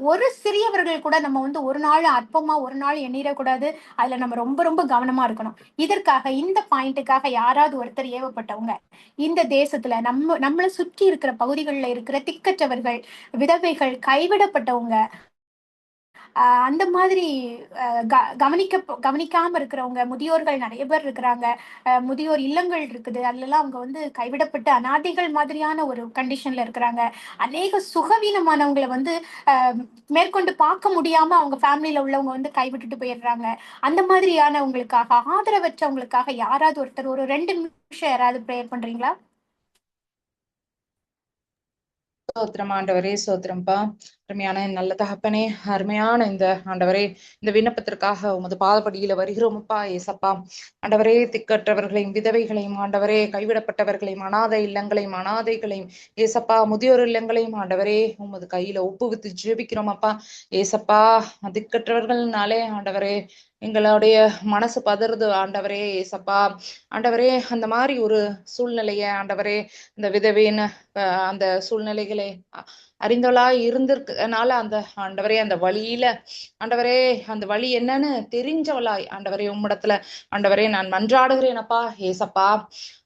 ஒரு சிறியவர்கள் கூட நம்ம வந்து ஒரு நாள் அற்பமா ஒரு நாள் எண்ணிடக்கூடாது. அதுல நம்ம ரொம்ப ரொம்ப கவனமா இருக்கணும். இதற்காக இந்த பாயிண்ட்டுக்காக யாராவது ஒருத்தர் ஏவப்பட்டவங்க இந்த தேசத்துல நம்மளை சுற்றி இருக்கிற பகுதிகளில் இருக்கிற திக்கற்றவர்கள், விதவைகள், கைவிடப்பட்டவங்க, அந்த மாதிரி கவனிக்காம இருக்கிறவங்க, முதியோர்கள் நிறைய பேர் இருக்கிறாங்க. முதியோர் இல்லங்கள் இருக்குது. அதுலலாம் அவங்க வந்து கைவிடப்பட்டு அனாதைகள் மாதிரியான ஒரு கண்டிஷன்ல இருக்கிறாங்க. அநேக சுகவீனமானவங்களை வந்து மேற்கொண்டு பார்க்க முடியாம அவங்க ஃபேமிலியில உள்ளவங்க வந்து கைவிட்டுட்டு போயிடுறாங்க. அந்த மாதிரியானவங்களுக்காக, ஆதரவற்றவங்களுக்காக யாராவது ஒருத்தர் ஒரு 2 நிமிஷம் யாராவது ப்ரேயர் பண்றீங்களா? சோத்திரம் ஆண்டவரே, சோத்திரம்பா. அருமையான நல்ல தகப்பனே, அருமையான இந்த ஆண்டவரே, இந்த விண்ணப்பத்திற்காக உமது பாதப்படியில வருகிறோமப்பா ஏசப்பா. ஆண்டவரே, திக்கற்றவர்களையும் விதவைகளையும் ஆண்டவரே, கைவிடப்பட்டவர்களையும் அனாதை இல்லங்களையும் அனாதைகளையும் ஏசப்பா, முதியோர் இல்லங்களையும் ஆண்டவரே உமது கையில ஒப்புவித்து ஜெபிக்கிறோமப்பா ஏசப்பா. திக்கற்றவர்கள்னாலே ஆண்டவரே எங்களுடைய மனசு பதறுது ஆண்டவரே ஏசப்பா. ஆண்டவரே, அந்த மாதிரி ஒரு சூழ்நிலைய ஆண்டவரே, இந்த விதவைன்னு அந்த சூழ்நிலைகளை அறிந்தவளாய் இருந்திருக்கனால அந்த ஆண்டவரே அந்த வழியில ஆண்டவரே அந்த வழி என்னன்னு தெரிஞ்சவளாய் ஆண்டவரே உம்மிடத்துல ஆண்டவரே நான் மன்றாடுகிறேனப்பா ஏசப்பா.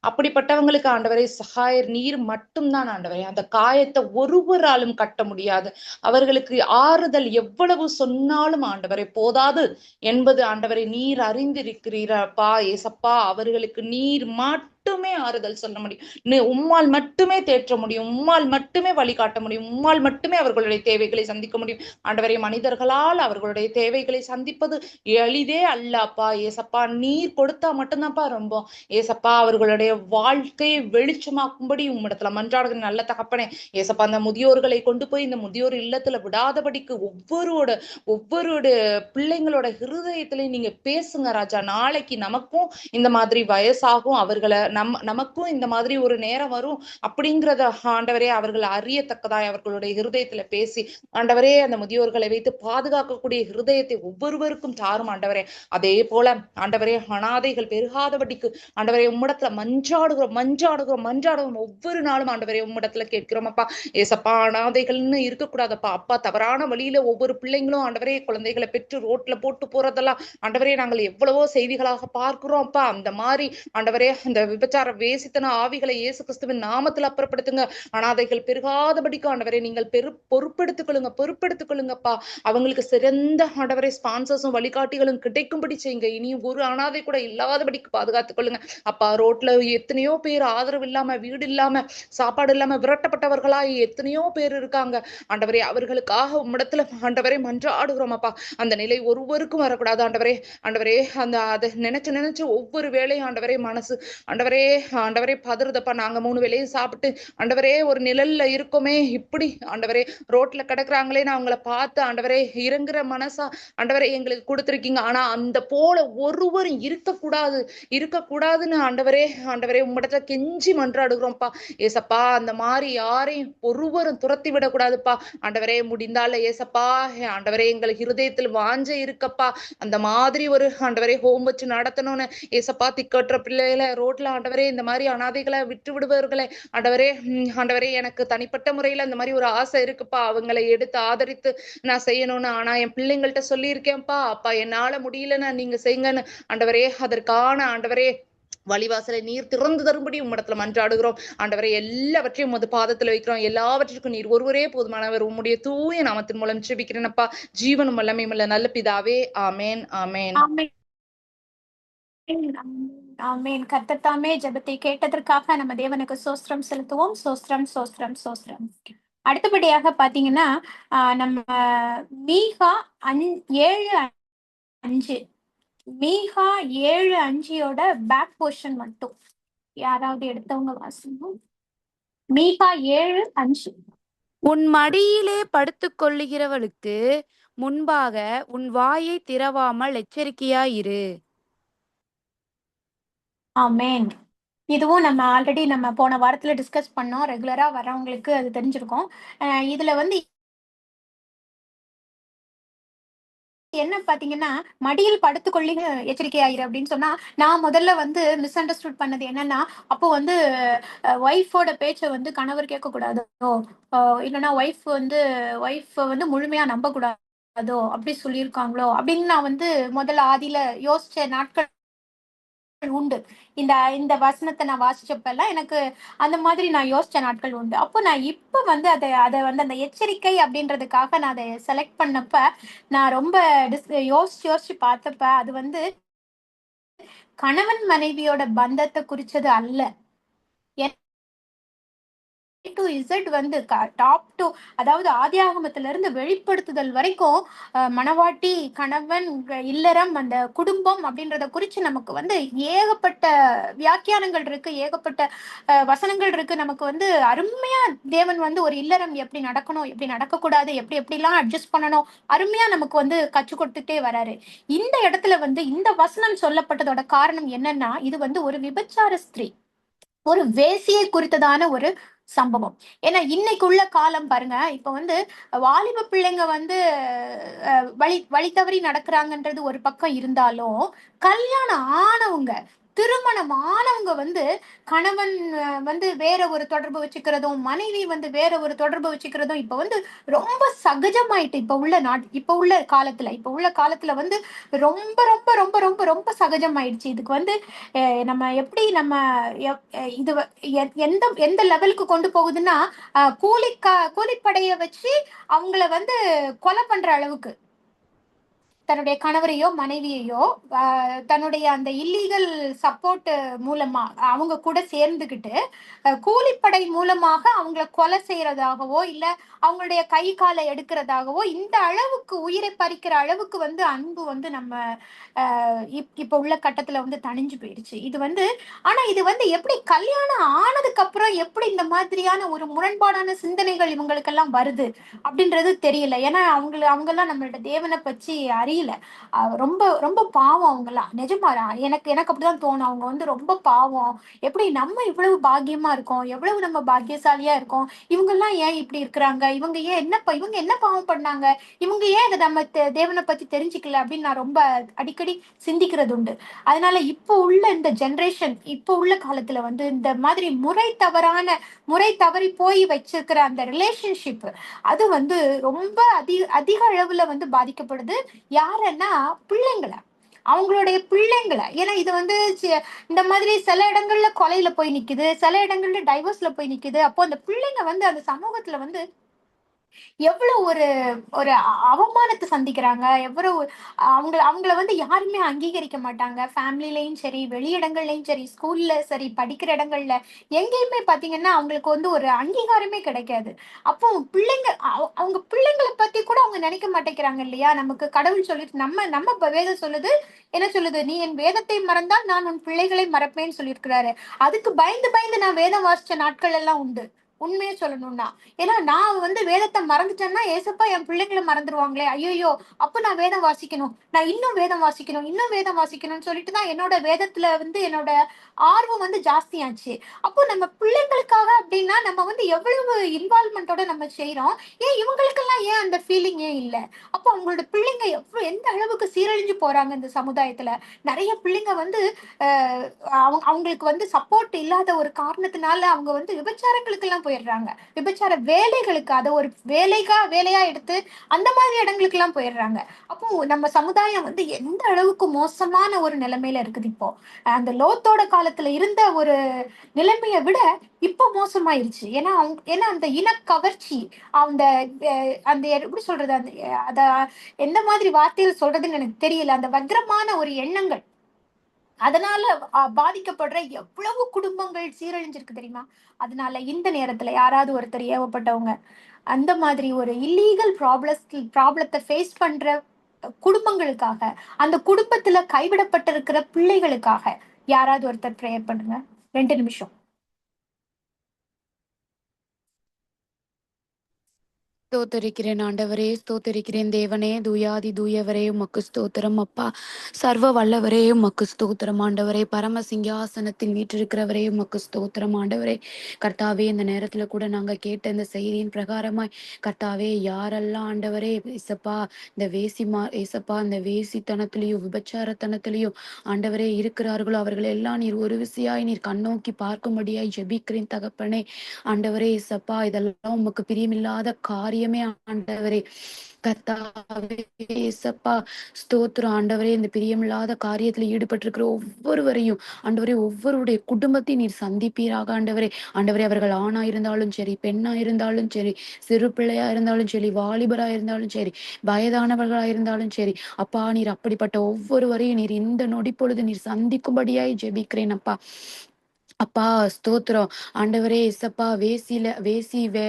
அப்படிப்பட்டவங்களுக்கு ஆண்டவரே சகாயர் நீர் மட்டும்தான் ஆண்டவரே. அந்த காயத்தை ஒருவராலும் கட்ட முடியாது. அவர்களுக்கு ஆறுதல் எவ்வளவு சொன்னாலும் ஆண்டவரே போதாது என்பது ஆண்டவரை நீர் அறிந்திருக்கிறீரப்பா ஏசப்பா. அவர்களுக்கு நீர் மட்டுமே ஆறுதல் சொல்ல முடியும். உம்மால் மட்டுமே தேற்ற முடியும். உம்மால் மட்டுமே வழிகாட்ட முடியும். உம்மால் மட்டுமே அவர்களுடைய தேவைகளை சந்திக்க முடியும். ஆண்டவரே, மனிதர்களால் அவர்களுடைய தேவைகளை சந்திப்பது எளிதே அல்லப்பா ஏசப்பா. நீர் கொடுத்தா மட்டும்தான்ப்பா ரொம்ப ஏசப்பா. அவர்களுடைய வாழ்க்கையை வெளிச்சமாக்கும்படி உம்மிடத்துல மன்றாடுகிற நல்ல தகப்பனே ஏசப்பா. அந்த முதியோர்களை கொண்டு போய் இந்த முதியோர் இல்லத்துல விடாதபடிக்கு ஒவ்வொரு பிள்ளைங்களோட ஹிருதயத்திலையும் நீங்க பேசுங்க ராஜா. நாளைக்கு நமக்கும் இந்த மாதிரி வயசாகும், அவர்களை நமக்கும் இந்த மாதிரி ஒரு நேரம் வரும் அப்படிங்கிறத ஆண்டவரே அவர்கள் அறியத்தக்கதாய் அவர்களுடைய ஹிருதயத்துல பேசி ஆண்டவரே அந்த முதியோர்களை வைத்து பாதுகாக்கக்கூடிய ஹிருதயத்தை ஒவ்வொருவருக்கும் தாரும் ஆண்டவரே. அதே போல ஆண்டவரே அனாதைகள் பெருகாதபடிக்கு ஆண்டவரே உம்மிடத்துல மன்றாடுகிறோம் ஒவ்வொரு நாளும் ஆண்டவரே உம்மிடத்துல கேட்கிறோம் அப்பா ஏசப்பா. அனாதைகள்னு இருக்கக்கூடாதப்பா அப்பா. தவறான வழியில ஒவ்வொரு பிள்ளைங்களும் ஆண்டவரே குழந்தைகளை பெற்று ரோட்ல போட்டு போறதெல்லாம் ஆண்டவரே நாங்கள் எவ்வளவோ செய்திகளாக பார்க்கிறோம் அப்பா. அந்த மாதிரி ஆண்டவரே அந்த விபச்சார வேசித்தன ஆவிகளை இயேசு கிறிஸ்துவின் நாமத்துல அப்புறப்படுத்துங்க. அனாதைகள் பெருகாதபடிக்கு ஆண்டவரே நீங்கள் பொறுப்பெடுத்துக் கொள்ளுங்கப்பா. அவங்களுக்கு சிறந்த ஆண்டவரே ஸ்பான்சர்ஸும் வழிகாட்டிகளும் கிடைக்கும்படி செய்யுங்க. இனியும் ஒரு அனாதை கூட இல்லாதபடிக்கு பாதுகாத்துக் கொள்ளுங்க அப்பா. ரோட்ல எத்தனையோ பேர் ஆதரவு இல்லாம, வீடு இல்லாம, சாப்பாடு இல்லாம விரட்டப்பட்டவர்களாய் எத்தனையோ பேர் இருக்காங்க ஆண்டவரே. அவர்களுக்காக உம்மிடத்துல ஆண்டவரே மன்றாடுகிறோம் அப்பா. அந்த நிலை ஒருவருக்கும் வரக்கூடாது ஆண்டவரே. அதை நினைச்சு ஒவ்வொரு வேளையும் ஆண்டவரே மனசு ஆண்டவரே பதறுதப்பா. நாங்க 3 வேளையும் சாப்பிட்டு ஆண்டவரே ஒரு நிழல்ல இருக்கோமே, இப்படி ஆண்டவரே ரோட்ல கிடக்குறாங்களே, நான் அவங்கள பார்த்து ஆண்டவரே இறங்குற மனசா ஆண்டவரே எங்களுக்கு கொடுத்துருக்கீங்க. ஆனா அந்த போல ஒருவரும் இருக்கக்கூடாதுன்னு ஆண்டவரே உம்மிடத்துல கெஞ்சி மன்றாடுகிறோம்ப்பா ஏசப்பா. அந்த மாதிரி யாரையும் ஒருவரும் துரத்தி விடக்கூடாதுப்பா ஆண்டவரே. முடிந்தால ஏசப்பா ஆண்டவரே எங்களுக்கு இருதயத்தில் வாஞ்சை இருக்கப்பா. அந்த மாதிரி ஒரு ஆண்டவரே ஹோம் வச்சு நடத்தணும்னு ஏசப்பா. திக்கற்ற பிள்ளைகளை ரோட்ல ஆண்டவரே இந்த மாதிரி அனாதைகளை விட்டு விடுபவர்களை ஆண்டவரே எனக்கு தனிப்பட்ட முறையில அந்த மாதிரி ஒரு ஆசை இருக்குப்பா. அவங்களை எடுத்து ஆதரித்து நான் செய்யணும்னு. ஆனா என் பிள்ளைங்கள்ட்ட சொல்லியிருக்கேன்ப்பா அப்பா என்னால முடியலன்னு நீங்க செய்யுங்கன்னு ஆண்டவரே. அதற்கான ஆண்டவரே வழிவாசலை நீர் திறந்து தரும்படி உம்மிடத்துல மன்றாடுகிறோம் ஆண்டவரை. எல்லாவற்றையும் உமது பாதத்துல வைக்கிறோம். எல்லாவற்றிற்கும் நீர் ஒருவரே போதுமானவர். உம்முடைய தூய நாமத்தின் மூலம் ஜெபிக்கிறேனப்பா ஜீவனும் வல்லமையும் உள்ள நல்ல பிதாவே. ஆமேன் ஆமேன் ஆமேன். கர்த்தர் தாமே ஜெபத்தை கேட்டதற்காக நம்ம தேவனுக்கு சோஸ்திரம் செலுத்துவோம். சோஸ்திரம். அடுத்தபடியாக பாத்தீங்கன்னா நம்ம மீகா 7:5 மீகா 7:5 பேக் போர்ஷன் மட்டும் யாராவது எடுத்தவங்க வாசிக்கணும். மீகா 7:5. உன் மடியிலே படுத்துக் கொள்ளுகிறவளுக்கு முன்பாக உன் வாயை திறவாமல் எச்சரிக்கையாயிரு. ஆமென். இதுவும் நம்ம ஆல்ரெடி நம்ம போன வாரத்துல டிஸ்கஸ் பண்ணோம். ரெகுலரா வரவங்களுக்கு அது தெரிஞ்சிருக்கும். இதுல வந்து என்ன பாத்தீங்கன்னா, மடியில் படுத்துக்கொள்ளி எச்சரிக்கையாயிரு அப்படின்னு சொன்னா, நான் முதல்ல வந்து மிஸ் அண்டர்ஸ்டுட் பண்ணது என்னன்னா, அப்போ வந்து ஒய்ஃபோட பேச்ச வந்து கணவர் கேட்கக்கூடாதோ, இல்லைன்னா ஒய்ஃப் வந்து முழுமையா நம்பக்கூடாதோ அப்படி சொல்லியிருக்காங்களோ அப்படின்னு நான் வந்து முதல்ல ஆதியில யோசிச்ச நாட்கள் உண்டு. இந்த இந்த வசனத்தை நான் வாசிச்சப்ப எல்லாம் எனக்கு அந்த மாதிரி நான் யோசிச்ச நாட்கள் உண்டு. அப்போ நான் இப்ப வந்து அதை வந்து அந்த எச்சரிக்கை அப்படின்றதுக்காக நான் அதை செலக்ட் பண்ணப்ப நான் ரொம்ப யோசிச்சு பார்த்தப்ப அது வந்து கணவன் மனைவியோட பந்தத்தை குறிச்சது அல்ல. டு இசட் வந்து டாப் டு, அதாவது ஆதியாகமத்துல இருந்து வெளிப்படுத்துதல் வரைக்கும் மணவாட்டி, கணவன், இல்லறம், அந்த குடும்பம் அப்படின்றத குறிச்சு நமக்கு வந்து ஏகப்பட்ட வியாக்கியானங்கள் இருக்கு, ஏகப்பட்ட வசனங்கள் இருக்கு. நமக்கு வந்து அருமையா தேவன் வந்து ஒரு இல்லறம் எப்படி நடக்கணும், எப்படி நடக்கக்கூடாது, எப்படி எப்படிலாம் அட்ஜஸ்ட் பண்ணணும், அருமையா நமக்கு வந்து கற்றுக் கொடுத்துட்டே வராரு. இந்த இடத்துல வந்து இந்த வசனம் சொல்லப்பட்டதோட காரணம் என்னன்னா, இது வந்து ஒரு விபச்சார ஸ்திரீ, ஒரு வேசியை குறித்ததான ஒரு சம்பவம். ஏன்னா இன்னைக்கு உள்ள காலம் பாருங்க, இப்ப வந்து வாலிப பிள்ளைங்க வந்து வழி தவறி நடக்கிறாங்கன்றது ஒரு பக்கம் இருந்தாலும், கல்யாணம் ஆனவங்க, திருமணம் ஆனவங்க வந்து கணவன் வந்து வேற ஒரு தொடர்பு வச்சுக்கிறதும், மனைவி வந்து வேற ஒரு தொடர்பு வச்சுக்கிறதும் இப்ப வந்து ரொம்ப சகஜமாயிட்டு. இப்ப உள்ள காலத்துல வந்து ரொம்ப ரொம்ப ரொம்ப ரொம்ப ரொம்ப சகஜமாயிடுச்சு. இதுக்கு வந்து நம்ம எப்படி நம்ம இது எந்த எந்த லெவலுக்கு கொண்டு போகுதுன்னா, கூலிப்படைய வச்சு அவங்கள வந்து கொலை பண்ற அளவுக்கு, தன்னுடைய கணவரையோ மனைவியையோ தன்னுடைய அந்த இல்லீகல் சப்போர்ட் மூலமா அவங்க கூட சேர்ந்துகிட்டு கூலிப்படை மூலமாக அவங்கள கொலை செய்யறதாகவோ, இல்ல அவங்களுடைய கை காலை எடுக்கிறதாகவோ, இந்த அளவுக்கு உயிரை பறிக்கிற அளவுக்கு வந்து அன்பு வந்து நம்ம இப்ப உள்ள கட்டத்துல வந்து தணிஞ்சு போயிடுச்சு. இது வந்து, ஆனா இது வந்து எப்படி கல்யாணம் ஆனதுக்கு அப்புறம் எப்படி இந்த மாதிரியான ஒரு முரண்பாடான சிந்தனைகள் இவங்களுக்கெல்லாம் வருது அப்படின்றது தெரியல. ஏன்னா அவங்கெல்லாம் நம்மளோட தேவனை பற்றி அறியல. ரொம்ப ரொம்ப பாவம் அவங்கெல்லாம், நிஜமா. எனக்கு அப்படிதான் தோணும். அவங்க வந்து ரொம்ப பாவம். எப்படி நம்ம இவ்வளவு பாக்கியமா இருக்கோம், எவ்வளவு நம்ம பாக்கியசாலியா இருக்கோம், இவங்க எல்லாம் ஏன் இப்படி இருக்கிறாங்க, இவங்க என்ன பாவம் பண்ணாங்க, இவங்க ஏன் இதை நம்ம தேவனை பத்தி தெரிஞ்சுக்கல அப்படின்னு நான் ரொம்ப அடிக்கடி சிந்திக்கிறது உண்டு. அதனால இப்போ உள்ள இந்த ஜெனரேஷன், இப்போ உள்ள காலத்துல வந்து இந்த மாதிரி முறை தவறி போய் வச்சிருக்கிற அந்த ரிலேஷன்ஷிப், அது வந்து ரொம்ப அதிக அளவுல வந்து பாதிக்கப்படுது. யாருன்னா பிள்ளைங்களை, அவங்களுடைய பிள்ளைங்களை. ஏன்னா இது வந்து இந்த மாதிரி சில இடங்கள்ல கொலையில போய் நிக்குது, சில இடங்கள்ல டைவர்ஸ்ல போய் நிக்குது. அப்போ அந்த பிள்ளைங்க வந்து அந்த சமூகத்துல வந்து எவ்வளவு ஒரு ஒரு அவமானத்தை சந்திக்கிறாங்க, எவ்வளவு அவங்கள வந்து யாருமே அங்கீகரிக்க மாட்டாங்க. ஃபேமிலிலையும் சரி, வெளியிடங்கள்லயும் சரி, ஸ்கூல்ல சரி, படிக்கிற இடங்கள்ல எங்கேயுமே பாத்தீங்கன்னா அவங்களுக்கு வந்து ஒரு அங்கீகாரமே கிடைக்காது. அப்போ பிள்ளைங்க அவங்க பிள்ளைங்களை பத்தி கூட அவங்க நினைக்க மாட்டேங்கிறாங்க இல்லையா? நமக்கு கடவுள் சொல்லிட்டு நம்ம வேதம் சொல்லுது, என்ன சொல்லுது, நீ என் வேதத்தை மறந்தால் நான் உன் பிள்ளைகளை மறப்பேன்னு சொல்லியிருக்கிறாரு. அதுக்கு பயந்து பயந்து நான் வேதம் வாசிச்ச நாட்கள் எல்லாம் உண்டு, உண்மையே சொல்லணும்னா. ஏன்னா நான் வந்து வேதத்தை மறந்துட்டேன்னா ஏசப்பா என் பிள்ளைங்களை மறந்துடுவாங்களே, ஐயோ, அப்ப நான் வேதம் வாசிக்கணும், நான் இன்னும் வேதம் வாசிக்கணும்னு சொல்லிட்டு தான் என்னோட வேதத்துல வந்து என்னோட ஆர்வம் வந்து ஜாஸ்தியாச்சு. அப்போ நம்ம பிள்ளைங்களுக்காக அப்படின்னா நம்ம வந்து எவ்வளவு இன்வால்மெண்டோட நம்ம செய்யறோம். இவங்களுக்கெல்லாம் ஏன் அந்த ஃபீலிங் ஏன் இல்லை? அப்போ அவங்களோட பிள்ளைங்க எந்த அளவுக்கு சீரழிஞ்சு போறாங்க இந்த சமுதாயத்துல. நிறைய பிள்ளைங்க வந்து அவங்களுக்கு வந்து சப்போர்ட் இல்லாத ஒரு காரணத்தினால அவங்க வந்து விபச்சாரங்களுக்கு எல்லாம் போயிடுறாங்க. விபச்சார வேலைகளுக்கு, அதை ஒரு வேலையா எடுத்து அந்த மாதிரி இடங்களுக்கு எல்லாம் போயிடுறாங்க. அப்போ நம்ம சமுதாயம் வந்து எந்த அளவுக்கு மோசமான ஒரு நிலைமையில இருக்குது இப்போ. அந்த லோத்தோட காலத்துல இருந்த ஒரு நிலைமையை விட இப்போ மோசமாயிருச்சு. ஏன்னா அந்த இனக்கவர்ச்சி, அந்த அந்த எப்படி சொல்றது, அந்த அத எந்த மாதிரி வார்த்தையில் சொல்றதுன்னு எனக்கு தெரியல, அந்த வக்ரமான ஒரு எண்ணங்கள், அதனால பாதிக்கப்படுற எவ்வளவு குடும்பங்கள் சீரழிஞ்சிருக்கு தெரியுமா? அதனால இந்த நேரத்துல யாராவது ஒருத்தர் ஏவப்பட்டவங்க அந்த மாதிரி ஒரு இல்லீகல் ப்ராப்ளத்தை ஃபேஸ் பண்ற குடும்பங்களுக்காக, அந்த குடும்பத்துல கைவிடப்பட்டிருக்கிற பிள்ளைகளுக்காக யாராவது ஒருத்தர் ப்ரேயர் பண்ணுங்க. 2 நிமிஷம். ஸ்தோத்தரிக்கிறேன் ஆண்டவரே, ஸ்தோத்தரிக்கிறேன் தேவனே, தூயாதி தூயவரே உமக்கு ஸ்தோத்திரம் அப்பா. சர்வ வல்லவரே உமக்கு ஸ்தோத்திரம் ஆண்டவரே, பரம சிங்காசனத்தில் வீற்றிருக்கிறவரே உமக்கு ஸ்தோத்திரம் ஆண்டவரே. கர்த்தாவே, இந்த நேரத்துல கூட நாங்க கேட்ட இந்த செய்தியின் பிரகாரமாய் கர்த்தாவே, யாரெல்லாம் ஆண்டவரே இசப்பா இந்த இசப்பா இந்த வேசித்தனத்திலையும் விபச்சாரத்தனத்திலையும் ஆண்டவரே இருக்கிறார்களோ அவர்கள் எல்லாம் நீர் ஒரு விசையாய் நீர் கண்ணோக்கி பார்க்கும்படியாய் ஜெபிக்கிறேன் தகப்பனே. ஆண்டவரே இசப்பா, இதெல்லாம் உமக்கு பிரியமில்லாத காரியமே ஆண்டவரே. கர்த்தாவே இயேசப்பா, ஸ்தோத்திரம் ஆண்டவரே. இந்த பிரியமில்லாத காரியத்துல ஈடுபட்டிருக்கிற ஒவ்வொருவரையும் ஆண்டவரே, ஒவ்வொருடைய குடும்பத்தையும் நீர் சந்திப்பீராக ஆண்டவரே. ஆண்டவரே, அவர்கள் ஆணா இருந்தாலும் சரி, பெண்ணா இருந்தாலும் சரி, சிறு பிள்ளையா இருந்தாலும் சரி, வாலிபரா இருந்தாலும் சரி, வயதானவர்களா இருந்தாலும் சரி, அப்பா நீர் அப்படிப்பட்ட ஒவ்வொருவரையும் நீர் இந்த நொடி பொழுது நீர் சந்திக்கும்படியாய் ஜெபிக்கிறேன் அப்பா. அப்பா ஸ்தோத்திரம் ஆண்டவரே இசப்பா,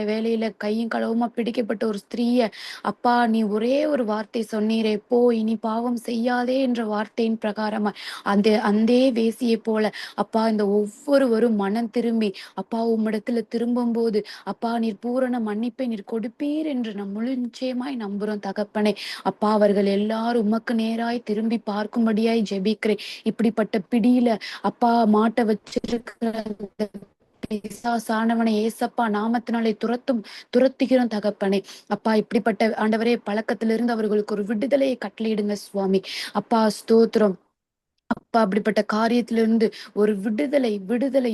வேலையில கையும் களவுமா பிடிக்கப்பட்ட ஒரு ஸ்திரீய அப்பா நீ ஒரே ஒரு வார்த்தை சொன்னீரே, போ இனி பாவம் செய்யாதே என்ற வார்த்தையின் பிரகாரமா அந்த வேசியை போல அப்பா இந்த ஒவ்வொருவரும் மனம் திரும்பி அப்பா உம்மிடத்துல திரும்பும் போது அப்பா நீர் பூரண மன்னிப்பை நீர் கொடுப்பீர் என்று நம் முழு நிச்சயமாய் நம்புறோம் தகப்பனே. அப்பா அவர்கள் எல்லாரும் உமக்கு நேராய் திரும்பி பார்க்கும்படியாய் ஜெபிக்கிறேன். இப்படிப்பட்ட பிடியில அப்பா மாட்ட வச்சிருக்கிற பிசாசானவனை ஏசப்பா நாமத்தினாலே துரத்துகிறோம் தகப்பனே. அப்பா இப்படிப்பட்ட ஆண்டவரே பழக்கத்திலிருந்து அவர்களுக்கு ஒரு விடுதலையை கட்டளையிடுங்க சுவாமி. அப்பா ஸ்தோத்திரம் அப்பா, அப்படிப்பட்ட காரியத்திலிருந்து ஒரு விடுதலை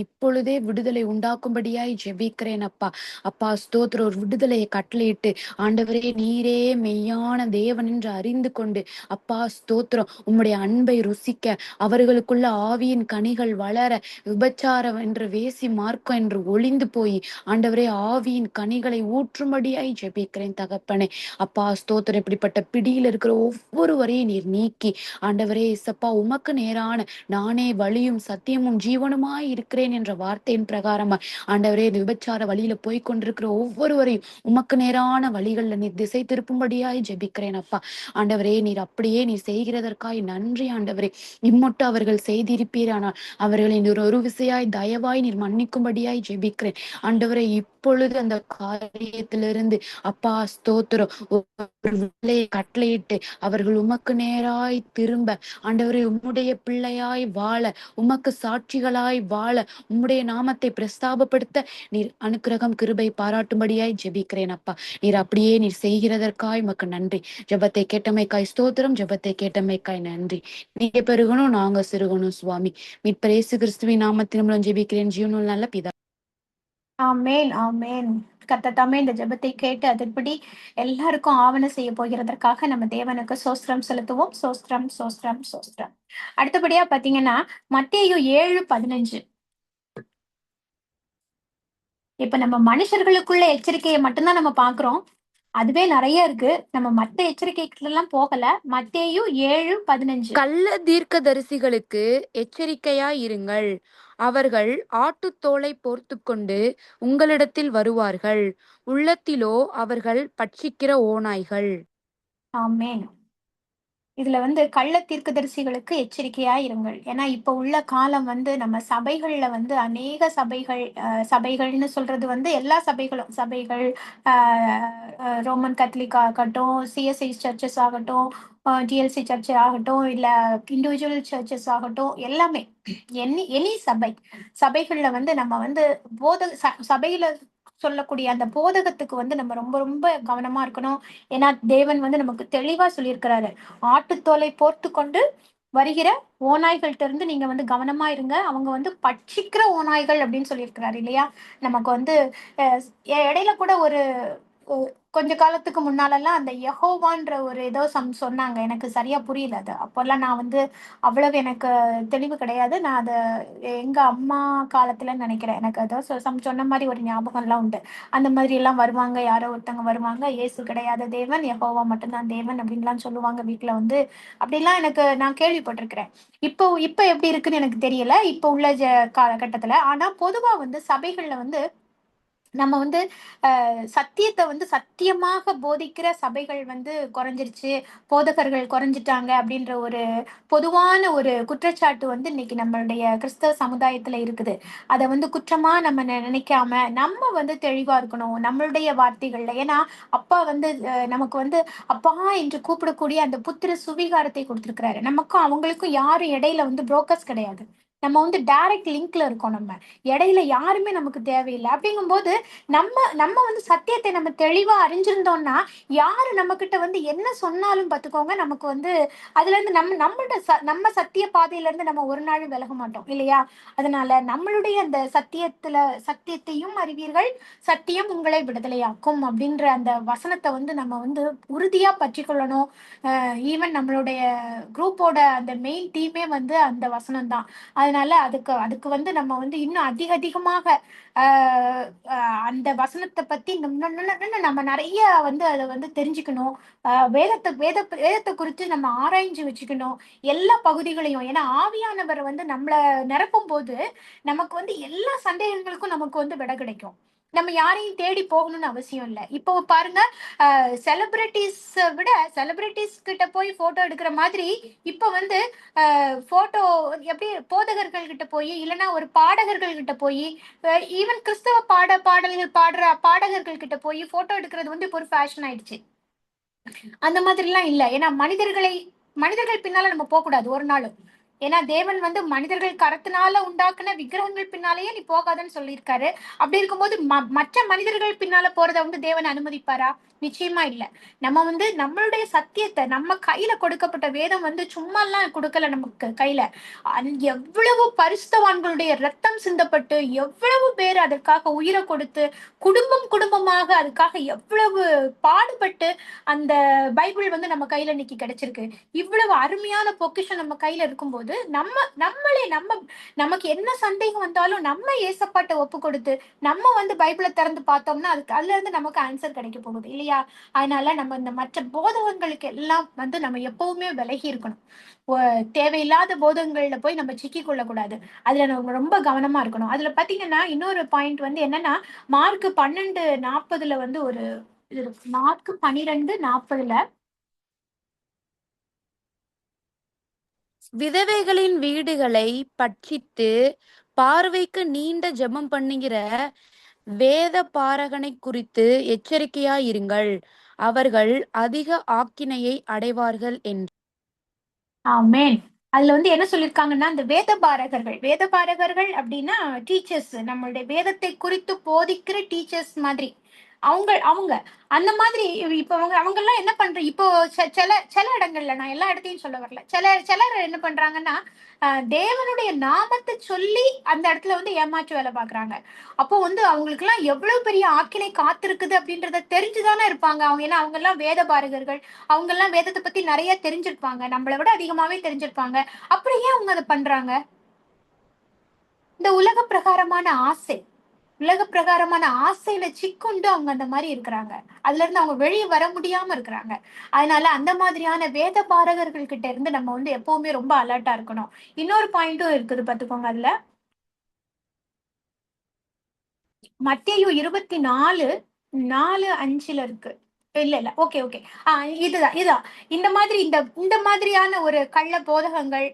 இப்பொழுதே விடுதலை உண்டாக்கும்படியாய் ஜெபிக்கிறேன் அப்பா. அப்பா ஸ்தோத்திரம், ஒரு விடுதலையை கட்டளையிட்டு ஆண்டவரே நீரே மெய்யான தேவன் என்று அறிந்து கொண்டு அப்பா ஸ்தோத்திரம் உம்முடைய அன்பை ருசிக்க அவர்களுக்குள்ள ஆவியின் கனிகள் வளர, விபச்சாரம் என்ற வேசி மார்க்கம் என்று ஒளிந்து போய் ஆண்டவரே ஆவியின் கனிகளை ஊற்றும்படியாய் ஜெபிக்கிறேன் தகப்பனே. அப்பா ஸ்தோத்திரம், இப்படிப்பட்ட பிடியில் இருக்கிற ஒவ்வொருவரையும் நீர் நீக்கி ஆண்டவரே இசப்பா உமக்கு நேரான நானே வழியும் சத்தியமும் ஜீவனுமாய் இருக்கிறேன் என்ற வார்த்தையின் பிரகாரமா ஆண்டவரே விபச்சார வழியில போய் கொண்டிருக்கிற ஒவ்வொருவரையும் உமக்கு நேரான வழிகள்ல நீர் திசை திருப்பும்படியாய் ஜெபிக்கிறேன் அப்பா. ஆண்டவரே நீர் அப்படியே நீர் செய்கிறதற்காய் நன்றி ஆண்டவரே. இம்மட்டும் அவர்கள் செய்திருப்பீரானால் அவர்களை நீர் ஒரு விசையாய் தயவாய் நீர் மன்னிக்கும்படியாய் ஜெபிக்கிறேன் ஆண்டவரே. இப்பொழுது அந்த காரியத்திலிருந்து அப்பா ஸ்தோத்திரம் கட்டளையிட்டு அவர்கள் உமக்கு நேராய் திரும்ப ஆண்டவரே உம்முடைய பிள்ளையாய் வாழ, உமக்கு சாட்சிகளாய் வாழ, உம்முடைய நாமத்தை பிரஸ்தாபப்படுத்த நீர் அனுக்கிரகம் கிருபை பாராட்டும்படியாய் ஜெபிக்கிறேன் அப்பா. நீர் அப்படியே நீர் செய்கிறதற்காய் உமக்கு நன்றி. ஜெபத்தை கேட்டமைக்காய் ஸ்தோத்திரம், ஜெபத்தை கேட்டமைக்காய் நன்றி. நீங்க பெருகணும் நாங்க சிறுகணும் சுவாமி. மீட்பர் இயேசு கிறிஸ்துவின் நாமத்தின் மூலம் ஜெபிக்கிறேன் ஜீவனுள்ள நல்ல பிதா. ஆமேன் ஆமேன். கர்த்தர் இந்த ஜெபத்தை கேட்டு அதன்படி எல்லாருக்கும் ஆவண செய்ய போகிறதற்காக நம்ம தேவனுக்கு சோஸ்திரம் செலுத்துவோம். சோஸ்திரம் சோஸ்திரம் சோஸ்திரம். அடுத்தபடியா பாத்தீங்கன்னா மத்தேயு 7:15. இப்ப நம்ம மனுஷர்களுக்குள்ள எச்சரிக்கையை மட்டும்தான் நம்ம பாக்குறோம். அதுவே நிறைய இருக்கு. நம்ம மத்த எச்சரிக்கைகள் எல்லாம் போகல. மத்தேயு 7:15. கள்ள தீர்க்கதரிசிகளுக்கு எச்சரிக்கையாய் இருங்கள். அவர்கள் ஆட்டுத்தோலை போர்த்துக்கொண்டு உங்களிடத்தில் வருவார்கள். உள்ளத்திலோ அவர்கள் பட்சிக்கிற ஓநாய்கள். ஆமேன். இதுல கள்ள தீர்க்கதரிசிகளுக்கு எச்சரிக்கையா இருங்கள். ஏன்னா இப்ப உள்ள காலம் நம்ம சபைகள்ல அநேக சபைகள்னு சொல்றது எல்லா சபைகள் ரோமன் கத்தலிக் ஆகட்டும், சிஎஸ்ஐ சர்ச்சஸ் ஆகட்டும், டிஎல்சி சர்ச் ஆகட்டும், இல்ல இண்டிவிஜுவல் சர்ச்சஸ் ஆகட்டும், எல்லாமே எனி சபைகள்ல நம்ம சபையில சொல்லக்கூடிய அந்த போதகத்துக்கு நம்ம ரொம்ப ரொம்ப கவனமா இருக்கணும். ஏன்னா தேவன் நமக்கு தெளிவா சொல்லியிருக்கிறாரு, ஆட்டுத்தோலை போர்த்து கொண்டு வருகிற ஓநாய்கள்ட்ட இருந்து நீங்க கவனமா இருங்க. அவங்க பட்சிக்கிற ஓநாய்கள் அப்படின்னு சொல்லியிருக்கிறாரு இல்லையா. நமக்கு இடையில கூட ஒரு கொஞ்ச காலத்துக்கு முன்னாலெல்லாம் அந்த யெகோவான்ற ஒரு ஏதோ சொன்னாங்க. எனக்கு சரியா புரியல அது. அப்போல்லாம் நான் அவ்வளவு எனக்கு தெளிவு கிடையாது. நான் அதை எங்க அம்மா காலத்துல நினைக்கிறேன். எனக்கு ஏதோ சொன்ன மாதிரி ஒரு ஞாபகம் எல்லாம் உண்டு. அந்த மாதிரி எல்லாம் வருவாங்க, யாரோ ஒருத்தவங்க வருவாங்க, இயேசு கிடையாது தேவன், யெகோவா மட்டும்தான் தேவன் அப்படின்லாம் சொல்லுவாங்க வீட்டுல அப்படிலாம் எனக்கு நான் கேள்விப்பட்டிருக்கிறேன். இப்போ எப்படி இருக்குன்னு எனக்கு தெரியல இப்ப உள்ள காலகட்டத்துல. ஆனா பொதுவா சபைகள்ல நம்ம வந்து சத்தியத்தை வந்து சத்தியமாக போதிக்கிற சபைகள் வந்து குறைஞ்சிருச்சு, போதகர்கள் குறைஞ்சிட்டாங்க அப்படின்ற ஒரு பொதுவான ஒரு குற்றச்சாட்டு வந்து இன்னைக்கு நம்மளுடைய கிறிஸ்தவ சமுதாயத்துல இருக்குது. அதை வந்து குற்றமா நம்ம நினைக்காம நம்ம வந்து தெளிவா இருக்கணும் நம்மளுடைய வார்த்தைகள்ல. ஏன்னா அப்பா வந்து நமக்கு வந்து அப்பா என்று கூப்பிடக்கூடிய அந்த புத்திர சுவிகாரத்தை கொடுத்திருக்கிறாரு. நமக்கும் அவங்களுக்கும் யாரும் இடையில வந்து புரோக்கர்ஸ் கிடையாது. நம்ம வந்து டைரக்ட் லிங்க்ல இருக்கோம். நம்ம இடையில யாருமே நமக்கு தேவையில்லை. அப்படிங்கும்போது நம்ம நம்ம வந்து சத்தியத்தை நம்ம தெளிவா அறிஞ்சிருந்தோம்னா யாரு நம்ம கிட்ட வந்து என்ன சொன்னாலும் பாத்துக்கோங்க, நமக்கு வந்து அதுல இருந்து நம்ம சத்திய பாதையில இருந்து நம்ம ஒரு நாள் விலக மாட்டோம் இல்லையா? அதனால நம்மளுடைய அந்த சத்தியத்தையும் அறிவீர்கள், சத்தியம் உங்களை விடுதலையாக்கும் அப்படின்ற அந்த வசனத்தை வந்து நம்ம வந்து உறுதியா பற்றி கொள்ளணும். ஈவன் நம்மளுடைய குரூப்போட அந்த மெயின் டீமே வந்து அந்த வசனம் தான். அதனால அதுக்கு அதுக்கு வந்து நம்ம வந்து இன்னும் அதிகமாக ஆஹ் அந்த வசனத்தை பத்தி இன்னும் நம்ம நிறைய வந்து அதை வந்து தெரிஞ்சுக்கணும். வேதத்தை குறித்து நம்ம ஆராய்ஞ்சு வச்சுக்கணும் எல்லா பகுதிகளையும். ஏன்னா ஆவியானவர் வந்து நம்மள நிரப்பும் போது நமக்கு வந்து எல்லா சந்தேகங்களுக்கும் நமக்கு வந்து விடை கிடைக்கும். நம்ம யாரையும் தேடி போகணும்னு அவசியம் இல்லை. இப்போ பாருங்க, செலிபிரிட்டிஸ் விட செலிபிரிட்டிஸ் கிட்ட போய் போட்டோ எடுக்கிற மாதிரி இப்ப வந்து போட்டோ எப்படி போதகர்கள் கிட்ட போய் இல்லைன்னா ஒரு பாடகர்கள் கிட்ட போய் ஈவன் கிறிஸ்தவ பாடல்கள் பாடுற பாடகர்கள் கிட்ட போய் போட்டோ எடுக்கிறது வந்து இப்போ ஒரு ஃபேஷன் ஆயிடுச்சு. அந்த மாதிரி எல்லாம் இல்ல. ஏன்னா மனிதர்கள் பின்னால நம்ம போக கூடாது ஒரு நாளும். ஏன்னா தேவன் வந்து மனிதர்கள் கரத்தினால உண்டாக்குன விக்கிரகங்கள் பின்னாலேயே நீ போகாதன்னு சொல்லியிருக்காரு. அப்படி இருக்கும்போது மற்ற மனிதர்கள் பின்னால போறத வந்து தேவன் அனுமதிப்பாரா? நிச்சயமா இல்ல. நம்ம வந்து நம்மளுடைய சத்தியத்தை நம்ம கையில கொடுக்கப்பட்ட வேதம் வந்து சும்மா எல்லாம் கொடுக்கல நமக்கு கையில. எவ்வளவு பரிசுத்தவான்களுடைய ரத்தம் சிந்தப்பட்டு எவ்வளவு பேர் அதற்காக உயிரை கொடுத்து குடும்பமாக அதுக்காக எவ்வளவு பாடுபட்டு அந்த பைபிள் வந்து நம்ம கையில இன்னைக்கு கிடைச்சிருக்கு. இவ்வளவு அருமையான பொக்கிஷம் நம்ம கையில இருக்கும்போது நமக்கு என்ன சந்தேகம் வந்தாலும் நம்ம ஏசப்பாட்ட ஒப்பு கொடுத்து நம்ம வந்து பைபிளை திறந்து பார்த்தோம்னா அதுல இருந்து நமக்கு ஆன்சர் கிடைக்க போகுது இல்லையா? அதனால நம்ம இந்த மற்ற போதகங்களுக்கு எல்லாம் வந்து நம்ம எப்பவுமே விலகி இருக்கணும். தேவையில்லாத போதகங்கள்ல போய் நம்ம சிக்கி கொள்ளக்கூடாது. அதுல நம்ம ரொம்ப கவனமா இருக்கணும். அதுல பாத்தீங்கன்னா இன்னொரு பாயிண்ட் வந்து என்னன்னா, மார்க் 12:40 வந்து ஒரு மார்க் 12:40 விதவைகளின் வீடுகளை பட்சித்து பார்வைக்கு நீண்ட ஜெபம் பண்ணுகிற வேத பாரகனை குறித்து எச்சரிக்கையாயிருங்கள், அவர்கள் அதிக ஆக்கினையை அடைவார்கள் என்று. ஆமென். அதுல வந்து என்ன சொல்லியிருக்காங்கன்னா, இந்த வேத பாரகர்கள் அப்படின்னா டீச்சர்ஸ், நம்மளுடைய வேதத்தை குறித்து போதிக்கிற டீச்சர்ஸ் மாதிரி. அவங்க அவங்க அந்த மாதிரி இப்ப அவங்க எல்லாம் என்ன பண்ற இப்போ சில சில இடங்கள்ல, நான் எல்லா இடத்தையும் சொல்ல வரல, சிலர் என்ன பண்றாங்கன்னா தேவனுடைய நாமத்தை சொல்லி அந்த இடத்துல வந்து ஏமாற்று வேலை பாக்குறாங்க. அப்போ வந்து அவங்களுக்கு எல்லாம் எவ்வளவு பெரிய ஆக்கினை காத்திருக்குது அப்படின்றத தெரிஞ்சுதானே இருப்பாங்க அவங்க. ஏன்னா அவங்க எல்லாம் வேத பாரகர்கள், அவங்க எல்லாம் வேதத்தை பத்தி நிறைய தெரிஞ்சிருப்பாங்க, நம்மளை விட அதிகமாவே தெரிஞ்சிருப்பாங்க. அப்புறம் ஏன் அவங்க அதை பண்றாங்க? இந்த உலக பிரகாரமான ஆசையில சிக்குண்டு அவங்க அந்த மாதிரி இருக்கிறாங்க. அதுல இருந்து அவங்க வெளியே வர முடியாம இருக்கிறாங்க. அதனால அந்த மாதிரியான வேத பாரகர்கள் கிட்ட இருந்து நம்ம வந்து எப்பவுமே ரொம்ப அலர்ட்டா இருக்கணும். இன்னொரு பாயிண்ட்டும் இருக்குது பாத்துக்கோங்க. அதுல மத்தேயு 24:4-5 இருக்கு. இல்ல ஓகே ஓகே. இதுதான் இந்த மாதிரியான ஒரு கள்ள போதகங்கள்,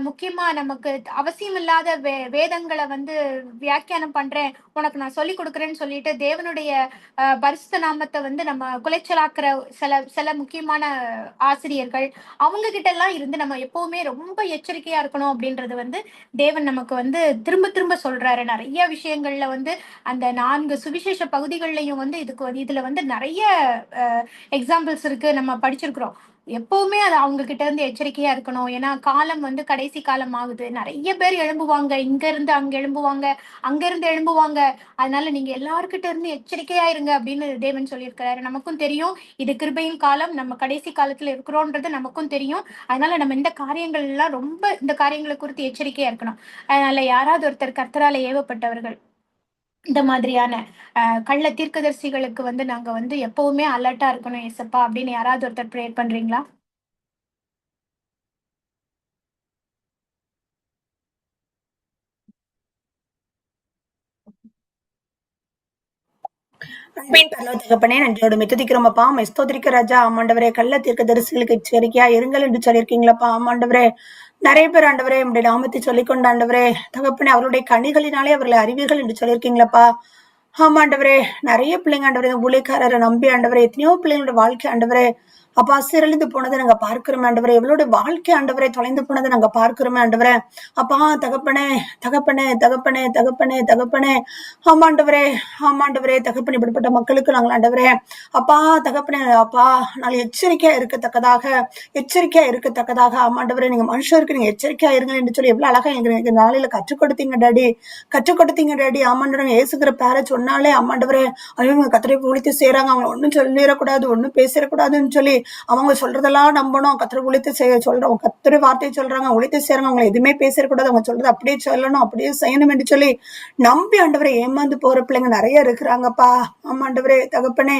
முக்கியமா நமக்கு அவசியம் இல்லாத வேதங்களை வந்து வியாக்கியானம் பண்றேன், உனக்கு நான் சொல்லி கொடுக்குறேன்னு சொல்லிட்டு தேவனுடைய பரிசுத்த நாமத்தை வந்து நம்ம குலைச்சலாக்குற சில சில முக்கியமான ஆசிரியர்கள், அவங்க கிட்ட எல்லாம் இருந்து நம்ம எப்பவுமே ரொம்ப எச்சரிக்கையா இருக்கணும். அப்படின்றது வந்து தேவன் நமக்கு வந்து திரும்ப திரும்ப சொல்றாரு. நிறைய விஷயங்கள்ல வந்து அந்த 4 சுவிசேஷ பகுதிகள்லையும் வந்து இதுல வந்து நிறைய எக்ஸாம்பிள்ஸ் இருக்கு, நம்ம படிச்சிருக்கிறோம். எப்பவுமே அது அவங்க கிட்ட இருந்து எச்சரிக்கையா இருக்கணும். ஏன்னா காலம் வந்து கடைசி காலம் ஆகுது. நிறைய பேர் எழும்புவாங்க, இங்க இருந்து அங்க எழும்புவாங்க, அங்க இருந்து எழும்புவாங்க. அதனால நீங்க எல்லார்கிட்ட இருந்து எச்சரிக்கையா இருங்க அப்படின்னு தேவன் சொல்லியிருக்கிறாரு. நமக்கும் தெரியும் இது கிருபையின் காலம், நம்ம கடைசி காலத்துல இருக்கிறோன்றது நமக்கும் தெரியும். அதனால நம்ம இந்த காரியங்களை குறித்து எச்சரிக்கையா இருக்கணும். அதனால யாராவது ஒருத்தர் கர்த்தரால ஏவப்பட்டவர்கள் இந்த மாதிரியான கள்ள தீர்க்கதரிசிகளுக்கு வந்து நாங்க வந்து எப்பவுமே அலர்ட்டா இருக்கணும் ஏசப்பா அப்படின்னு யாராவது ஒருத்தர் ப்ரேயர் பண்றீங்களா? அன்பின் பரலோக தகப்பனே, நன்றியோடு துதிக்கிறோம் அப்பா. உம்மை ஸ்தோத்திரிக்க ராஜா. ஆமாண்டவரே, கள்ள தீர்க்கதரிசிகளுக்கு எச்சரிக்கையா இருங்கள் என்று சொல்லியிருக்கீங்களப்பா. ஆமாண்டவரே, நிறைய பேர் ஆண்டவரே உம்முடைய நாமத்தை சொல்லிக்கொண்ட ஆண்டவரே தகப்பனே, அவருடைய கனிகளினாலே அவர்களை அறிவீர்கள் என்று சொல்லியிருக்கீங்களப்பா. ஆமாண்டவரே, நிறைய பிள்ளைங்க ஆண்டவரே, இந்த ஊழியக்காரரை நம்பி ஆண்டவரே, எத்தனையோ பிள்ளைங்களோட வாழ்க்கை ஆண்டவரே அப்பா சீரழிந்து போனதை நாங்க பார்க்கிறோமே ஆண்டவரே, எவ்வளோட வாழ்க்கை ஆண்டவரே தொலைந்து போனதை நாங்க பார்க்கிறோமே ஆண்டவரே. அப்பா தகப்பனே தகப்பனே தகப்பனே தகப்பனே தகப்பனே ஆமாண்டவரே ஆமாண்டவரே தகப்பனே, இப்படிப்பட்ட மக்களுக்கு நாங்கள் ஆண்டவரே அப்பா தகப்பனே அப்பா நாங்கள் எச்சரிக்கையா இருக்கத்தக்கதாக ஆமாண்டவரே, நீங்க மனுஷருக்கு நீங்க எச்சரிக்கையா இருங்க என்று சொல்லி எவ்வளவு அழகா எங்களுக்கு நாளையில கற்றுக் கொடுத்தீங்க டாடி. ஆமாண்டவரே, ஏசுகிற பேர சொன்னாலே ஆமாண்டவரே, அவங்க கத்திரை ஒழித்து செய்யறாங்க, அவங்க ஒன்னும் சொல்லிடக்கூடாது, ஒன்னும் பேசிடக்கூடாதுன்னு சொல்லி அவங்க சொல்றதெல்லாம் நம்பணும். கத்திரை ஒழித்து சொல்றோம், கத்திரை வார்த்தையை சொல்றாங்க, ஒழித்து செய்யறாங்க, அவங்க எதுவுமே பேசிடக்கூடாது, அவங்க சொல்றது அப்படியே சொல்லணும், அப்படியே செய்யணும் என்று சொல்லி நம்பி ஆண்டவரை ஏமாந்து போற பிள்ளைங்க நிறைய இருக்கிறாங்கப்பா. ஆமாண்டவரே தகப்பனே,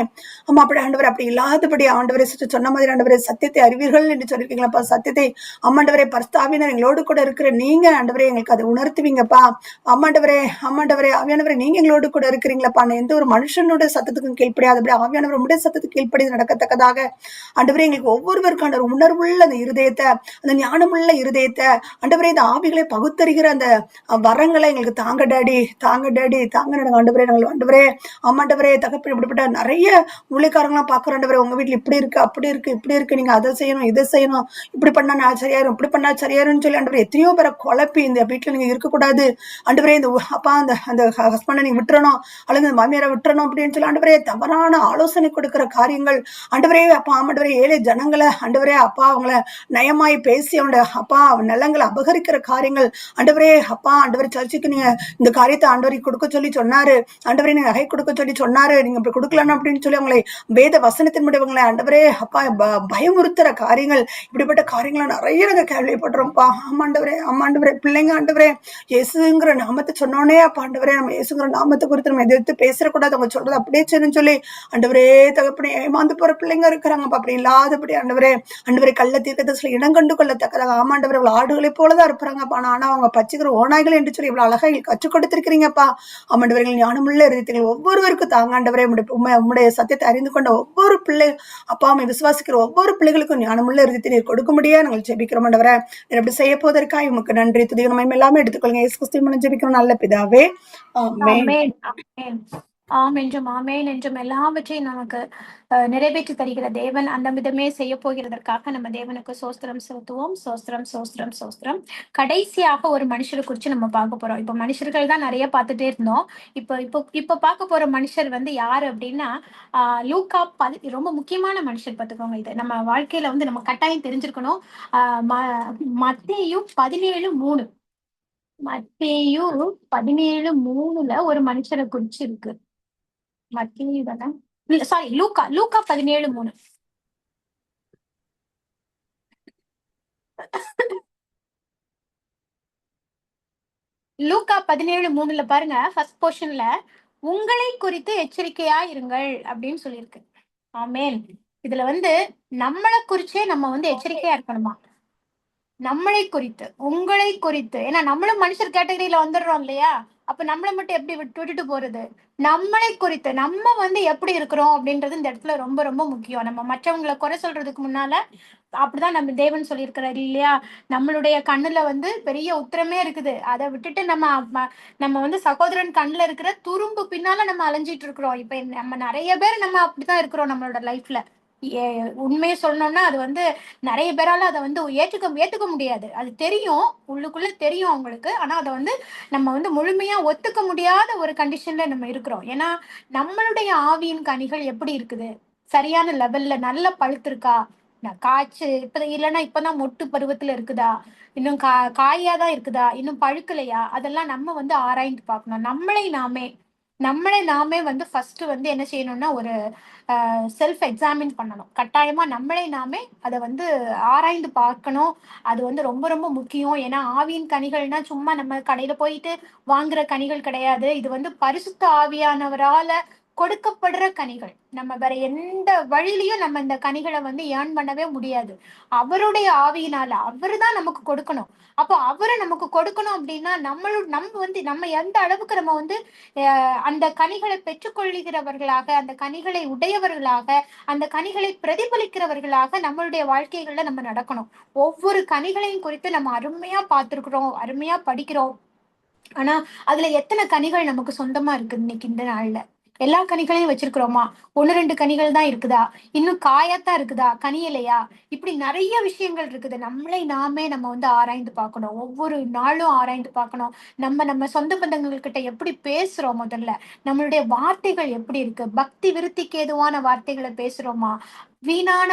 ஆமா அப்படி ஆண்டவரே, அப்படி இல்லாதபடி ஆண்டவரே சொன்ன மாதிரி ஆண்டவரே சத்தியத்தை அறிவீர்கள் என்று சொல்லிருக்கீங்களப்பா. சத்தியத்தை ஆமாண்டவரே பரிசுத்தாவியினர் எங்களோடு கூட இருக்கிற நீங்க ஆண்டவரே எங்களுக்கு அதை உணர்த்துவீங்கப்பா. ஆமாண்டவரே ஆவியானவரே, நீங்க எங்களோடு கூட இருக்கிறீங்களப்பா. எந்த ஒரு மனுஷனோட சத்தத்துக்கும் கீழ்ப்படியாதபடி ஆவியானவர் உடைய சத்தத்துக்கு கீழ்ப்படி நடக்கத்தக்கதாக ஆண்டவரே எங்களுக்கு ஒவ்வொருவருக்கும் ஆண்டவர் உணர்வுள்ள அந்த இருதயத்தை, அந்த ஞானமுள்ள இருதயத்தை ஆண்டவரே, இந்த ஆவிகளை பகுத்தறிகிற அந்த வரங்களை எங்களுக்கு தாங்க டாடி நடங்க ஆண்டவரே. நாங்கள் ஆண்டவரே ஆமாண்டவரே தகப்பன், இப்படிப்பட்ட நிறைய ஊழியக்காரங்களாம் பாக்குறோம் ஆண்டவரே, உங்க வீட்டுல இப்படி இருக்கு அப்படி இருக்கு, நீங்க அதை செய்யணும் இதை செய்யணும், இப்படி பண்ணா நான் சரியாயிரும் இப்படி பண்ணா சரியாயிரும்னு சொல்லி ஆண்டவரே எத்தனையோ பேரை குழப்பி இந்த வீட்டுல நீங்க இருக்கக்கூடாது ஆண்டவரே, இந்த அப்பா அந்த ஹஸ்பண்டை நீங்க விட்டுறணும் அல்லது இந்த மாமியாரை விட்டுறணும் அப்படின்னு சொல்லி ஆண்டவரே தவறான ஆலோசனை கொடுக்கிற காரியங்கள் ஆண்டவரே அப்பா. ஆமாண்டவரே, ஏழை ஜனங்களை ஆண்டவரே அப்பா அவங்களை நயமாய் பேசி அவனோட அப்பா நிலங்களை அபகரிக்கிற காரியங்கள் ஆண்டவரே அப்பா. ஆண்டவரே சர்ச்சுக்கு நீங்க இந்த காரியத்தை ஆண்டவரை கொடுக்க சொல்லி சொன்னாரு, ஆண்டவரே நீங்க நகை கொடுக்க சொல்லி சொன்னாரு, நீங்க இப்படி கொடுக்கலாம் அப்படின்னு சொல்லி அவங்களை வேத வசனத்தின் முடிவுங்களை ஆண்டவரே அப்பா பயமுறுத்துற காரியங்கள், இப்படிப்பட்ட காரியங்களை நிறைய நாங்க கேள்விப்படுறோம்ப்பா. ஆமாண்டவரே பிள்ளைங்க ஆண்டவரே இயேசுங்கிற நாமத்தை சொன்னோன்னே அப்பா ஆண்டவரே, நம்ம இயேசுங்கிற நாமத்தை குறித்து நம்ம எதிர்த்து பேசக்கூடாது, அவங்க சொல்றது அப்படியே செய்யணும்னு சொல்லி ஆண்டவரே தகப்பனே ஏமாந்து போற பிள்ளைங்க இருக்கிறாங்கப்பா. அப்படி இல்லாதபடி ஆண்டவரே கள்ள தீர்க்கதரிசில இடம் கண்டு கொள்ளத்தக்கதாக ஆமாண்டவரே இவ்வளவு ஆடுகளை போலதான் இருப்பாங்கப்பா. ஆனா அவங்க பச்சிக்கிற ஓநாய்கள் என்று சொல்லி இவ்வளவு அழகா எங்களுக்கு கற்றுக் கொடுத்திருக்கிறீங்கப்பா. ஆமாண்டவர்கள் ஞானமுள்ள இருதயங்கள் ஒவ்வொருவருக்கும் தாங்க ஆண்டவரே, உம்முடைய சத்தியத்தை அறிந்து கொண்ட ஒவ்வொரு பிள்ளை அப்பா அம்மை விசுவாசிக்கிற ஒவ்வொரு பிள்ளைகளுக்கும் ஞானமுள்ள இருதயத்தை நீர் கொடுக்க முடியாது நாங்கள் ஜெபிக்கிறோம் ஆண்டவரே. நீர் அப்படி செய்ய போவதற்காக உமக்கு நன்றி துதி நம்ம எல்லாமே எடுத்துக்கொள்ளுங்க. இயேசு கிறிஸ்துவின் மூலம் ஜெபிக்கிறோம் நல்ல பிதாவே, ஆமென். ஆம் என்றும் எல்லாவற்றையும் நமக்கு நிறைவேற்றி தருகிற தேவன் அந்த விதமே செய்ய போகிறதற்காக நம்ம தேவனுக்கு சோஸ்திரம் செலுத்துவோம். சோஸ்திரம். கடைசியாக ஒரு மனுஷரை குறிச்சு நம்ம பார்க்க போறோம். இப்ப மனுஷர்கள் தான் நிறைய பார்த்துட்டே இருந்தோம். இப்ப பார்க்க போற மனுஷர் யாரு அப்படின்னா லூக்கா ரொம்ப முக்கியமான மனுஷர் பார்த்துக்கோங்க. இது நம்ம வாழ்க்கையில நம்ம கட்டாயம் தெரிஞ்சிருக்கணும். மத்தேயு 17:3 மத்தேயு 17:3 ஒரு மனுஷரை குறிச்சு இருக்கு. மத்தேயு தானே, சாரி லூக்கா 17:3. லூக்கா 17:3 பாருங்க, ஃபர்ஸ்ட் போர்ஷன்ல உங்களை குறித்து எச்சரிக்கையா இருங்கள் அப்படின்னு சொல்லியிருக்கு. ஆமென். இதுல நம்மளை குறிச்சே நம்ம எச்சரிக்கையா இருக்கணுமா? நம்மளை குறித்து உங்களை குறித்து, ஏன்னா நம்மளும் மனுஷர் கேட்டகரியில வந்துடுறோம் இல்லையா? அப்ப நம்மளை மட்டும் எப்படி விட்டுட்டு போறது? நம்மளை குறித்து நம்ம எப்படி இருக்கிறோம் அப்படின்றது இந்த இடத்துல ரொம்ப ரொம்ப முக்கியம். நம்ம மற்றவங்களை குறை சொல்றதுக்கு முன்னால அப்படிதான் நம்ம தேவன் சொல்லியிருக்கிறாரு இல்லையா? நம்மளுடைய கண்ணுல பெரிய உத்திரமே இருக்குது, அதை விட்டுட்டு நம்ம சகோதரன் கண்ணுல இருக்கிற துரும்பு பின்னால நம்ம அலைஞ்சிட்டு இருக்கிறோம். இப்ப நம்ம நிறைய பேர் நம்ம அப்படிதான் இருக்கிறோம் நம்மளோட லைஃப்ல. உண்மையை சொல்லணும்னா அது நிறைய பேரால அதை ஏத்துக்க முடியாது. அது தெரியும், உள்ளுக்குள்ள தெரியும் அவங்களுக்கு. ஆனா அதை நம்ம முழுமையா ஒத்துக்க முடியாத ஒரு கண்டிஷன்ல நம்ம இருக்கிறோம். ஏன்னா நம்மளுடைய ஆவியின் கனிகள் எப்படி இருக்குது? சரியான லெவல்ல நல்ல பழுத்திருக்கா? காய்ச்சு இல்லைன்னா இப்பதான் மொட்டு பருவத்துல இருக்குதா? இன்னும் காயாதான் இருக்குதா? இன்னும் பழுக்கலையா? அதெல்லாம் நம்ம ஆராய்ந்து பார்க்கணும். நம்மளை நாமே ஃபர்ஸ்ட் என்ன செய்யணும்னா ஒரு செல்ஃப் எக்ஸாமின் பண்ணணும். கட்டாயமா நம்மளை நாமே அதை ஆராய்ந்து பார்க்கணும். அது ரொம்ப ரொம்ப முக்கியம். ஏன்னா ஆவியின் கனிகள்னா சும்மா நம்ம கடையில போயிட்டு வாங்குற கனிகள் கிடையாது. இது பரிசுத்த ஆவியானவரால கொடுக்கப்படுற கனிகள். நம்ம வேற எந்த வழியிலயும் நம்ம இந்த கனிகளை வந்து ஏர்ன் பண்ணவே முடியாது. அவருடைய ஆவியினால அவருதான் நமக்கு கொடுக்கணும். அப்போ அவரை நமக்கு கொடுக்கணும் அப்படின்னா நம்ம எந்த அளவுக்கு நம்ம வந்து அந்த கனிகளை பெற்றுக்கொள்கிறவர்களாக, அந்த கனிகளை உடையவர்களாக, அந்த கனிகளை பிரதிபலிக்கிறவர்களாக நம்மளுடைய வாழ்க்கைகள்ல நம்ம நடக்கணும். ஒவ்வொரு கனிகளையும் குறித்து நம்ம அருமையா பார்த்திருக்கிறோம், அருமையா படிக்கிறோம். ஆனா அதுல எத்தனை கனிகள் நமக்கு சொந்தமா இருக்கு இன்னைக்கு இந்த நாள்ல? எல்லா கனிகளையும் வச்சிருக்கிறோமா? 1-2 கனிகள் தான் இருக்குதா? இன்னும் காயாத்தான் இருக்குதா? கனியலையா? இப்படி நிறைய விஷயங்கள் இருக்குது. நம்ம வந்து ஆராய்ந்து பார்க்கணும். ஒவ்வொரு நாளும் ஆராய்ந்து பார்க்கணும். நம்ம சொந்த பந்தங்கள்கிட்ட எப்படி பேசுறோம்? முதல்ல நம்மளுடைய வார்த்தைகள் எப்படி இருக்கு? பக்தி விருத்திக்கு ஏதுவான வார்த்தைகளை பேசுறோமா? வீணான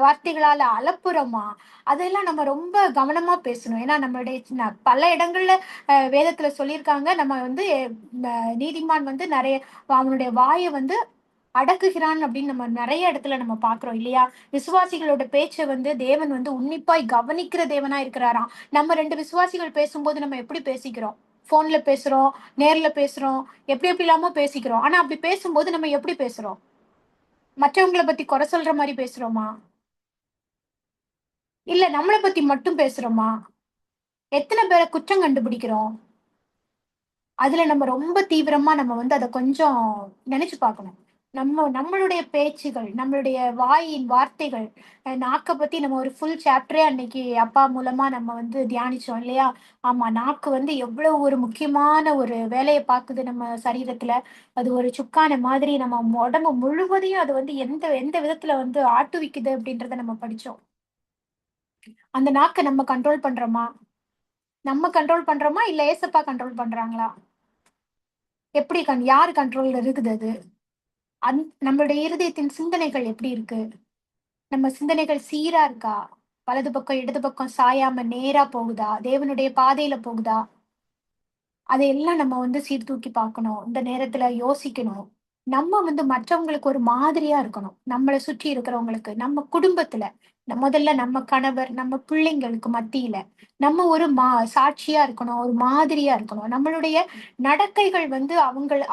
வார்த்தைகளால அலப்புறோமா? அதெல்லாம் நம்ம ரொம்ப கவனமா பேசணும். ஏன்னா நம்மளுடைய பல இடங்கள்ல வேதத்துல சொல்லியிருக்காங்க, நம்ம வந்து நீதிமான் வந்து நிறைய அவனுடைய வாயை வந்து அடக்குகிறான் அப்படின்னு நம்ம நிறைய இடத்துல நம்ம பாக்குறோம் இல்லையா? விசுவாசிகளோட பேச்சை வந்து தேவன் வந்து உன்னிப்பாய் கவனிக்கிற தேவனா இருக்கிறாராம். நம்ம 2 விசுவாசிகள் பேசும்போது நம்ம எப்படி பேசிக்கிறோம்? போன்ல பேசுறோம், நேர்ல பேசுறோம், எப்படி இல்லாம பேசிக்கிறோம். ஆனா அப்படி பேசும்போது நம்ம எப்படி பேசுறோம்? மற்றவங்களை பத்தி குறை சொல்ற மாதிரி பேசுறோமா? இல்ல நம்மளை பத்தி மட்டும் பேசுறோமா? எத்தனை பேரை குற்றம் கண்டுபிடிக்கிறோம்? அதுல நம்ம ரொம்ப தீவிரமா நம்ம வந்து அதை கொஞ்சம் நினைச்சு பார்க்கணும். நம்மளுடைய பேச்சுகள், நம்மளுடைய வாயின் வார்த்தைகள், நாக்கை பத்தி நம்ம ஒரு ஃபுல் சாப்டரே அன்னைக்கு அப்பா மூலமா நம்ம வந்து தியானிச்சோம் இல்லையா? ஆமா, நாக்கு வந்து எவ்வளவு ஒரு முக்கியமான ஒரு வேலையை பார்க்குது நம்ம சரீரத்துல. அது ஒரு சுக்கான மாதிரி நம்ம உடம்பு முழுவதையும் அது வந்து எந்த எந்த விதத்துல வந்து ஆட்டுவிக்குது அப்படின்றத நம்ம படிச்சோம். அந்த நாக்கை நம்ம கண்ட்ரோல் பண்றோமா? நம்ம கண்ட்ரோல் பண்றோமா இல்ல ஏசப்பா கண்ட்ரோல் பண்றாங்களா? எப்படி யாரு கண்ட்ரோல்ல இருக்குது அது? நம்மளுடைய இருதயத்தின் சிந்தனைகள் எப்படி இருக்கு? நம்ம சிந்தனைகள் சீரா இருக்கா? வலது பக்கம் இடது பக்கம் சாயாம நேரா போகுதா? தேவனுடைய பாதையில போகுதா? அதையெல்லாம் நம்ம வந்து சீர்தூக்கி பார்க்கணும். இந்த நேரத்துல யோசிக்கணும். நம்ம வந்து மற்றவங்களுக்கு ஒரு மாதிரியா இருக்கணும். நம்மளை சுற்றி இருக்கிறவங்களுக்கு, நம்ம குடும்பத்துல முதல்ல நம்ம கணவர், நம்ம பிள்ளைங்களுக்கு மத்தியில நம்ம ஒரு சாட்சியா இருக்கணும், ஒரு மாதிரியா இருக்கணும். நம்மளுடைய நடக்கைகள் வந்து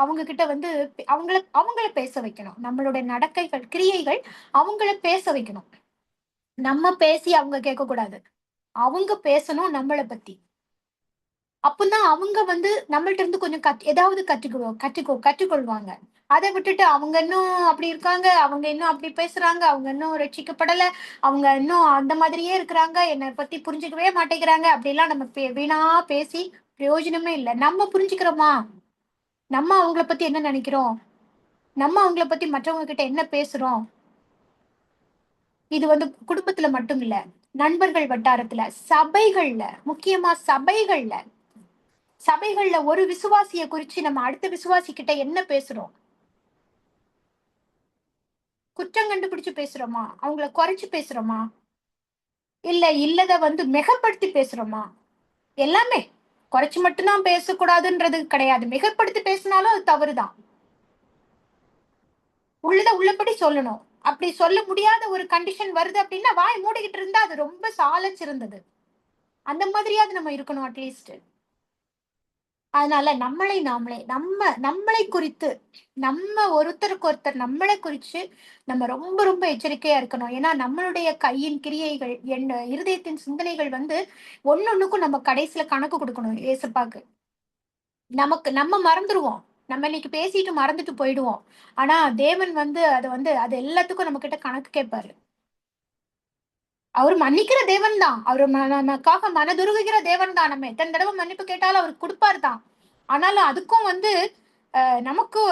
அவங்க கிட்ட வந்து அவங்கள பேச வைக்கணும். நம்மளுடைய நடக்கைகள், கிரியைகள் அவங்கள பேச வைக்கணும். நம்ம பேசி அவங்க கேட்க கூடாது. அவங்க பேசணும் நம்மளை பத்தி. அப்பதான் அவங்க வந்து நம்மள்ட்ட இருந்து கொஞ்சம் ஏதாவது கற்றுக்கொள்வாங்க. அதை விட்டுட்டு அவங்க இன்னும் அப்படி இருக்காங்க, அவங்க இன்னும் அப்படி பேசுறாங்க, அவங்க இன்னும் ரட்சிக்கப்படல, அவங்க இன்னும் அந்த மாதிரியே இருக்கிறாங்க, என்னை பத்தி புரிஞ்சுக்கவே மாட்டேங்கிறாங்க அப்படிலாம் நம்ம வீணா பேசி பிரயோஜனமே இல்லை. நம்ம புரிஞ்சுக்கிறோமா? நம்ம அவங்கள பத்தி என்ன நினைக்கிறோம்? நம்ம அவங்கள பத்தி மற்றவங்க கிட்ட என்ன பேசுறோம்? இது வந்து குடும்பத்துல மட்டும் இல்ல, நண்பர்கள் வட்டாரத்துல, சபைகள்ல, முக்கியமா சபைகள்ல ஒரு விசுவாசிய குறிச்சு நம்ம அடுத்த விசுவாசி கிட்ட என்ன பேசுறோம்? குற்றம் கண்டுபிடிச்சு பேசுறோமா? அவங்கள குறைச்சு பேசுறோமா? இல்லத வந்து மிகப்படுத்தி பேசுறோமா? எல்லாமே குறைச்சு மட்டும்தான் பேசக்கூடாதுன்றது கிடையாது. மிகப்படுத்தி பேசினாலும் அது தவறுதான். உள்ளபடி சொல்லணும். அப்படி சொல்ல முடியாத ஒரு கண்டிஷன் வருது அப்படின்னா வாய் மூடிக்கிட்டு இருந்தா அது ரொம்ப சாலச்சிருந்தது. அந்த மாதிரியாவது நம்ம இருக்கணும் அட்லீஸ்ட். அதனால நம்மளை குறித்து, நம்ம ஒருத்தருக்கு ஒருத்தர் நம்மளை குறிச்சு நம்ம ரொம்ப ரொம்ப எச்சரிக்கையா இருக்கணும். ஏன்னா நம்மளுடைய கையின் கிரியைகள், இருதயத்தின் சிந்தனைகள் வந்து ஒன்னொன்னுக்கும் நம்ம கடைசியில கணக்கு கொடுக்கணும் ஏசப்பாக்கு. நம்ம மறந்துடுவோம். நம்ம இன்னைக்கு பேசிட்டு மறந்துட்டு போயிடுவோம். ஆனா தேவன் வந்து அது எல்லாத்துக்கும் நம்ம கிட்ட கணக்கு கேட்பாரு. அவர் மன்னிக்கிற தேவன் தான். அவரு நமக்காக மனதுருகுகிற தேவன் தான். நம்ம எத்தனை தடவை மன்னிப்பு கேட்டாலும் அவர் கொடுப்பாரு தான். ஆனாலும் அதுக்கும் வந்து நமக்கு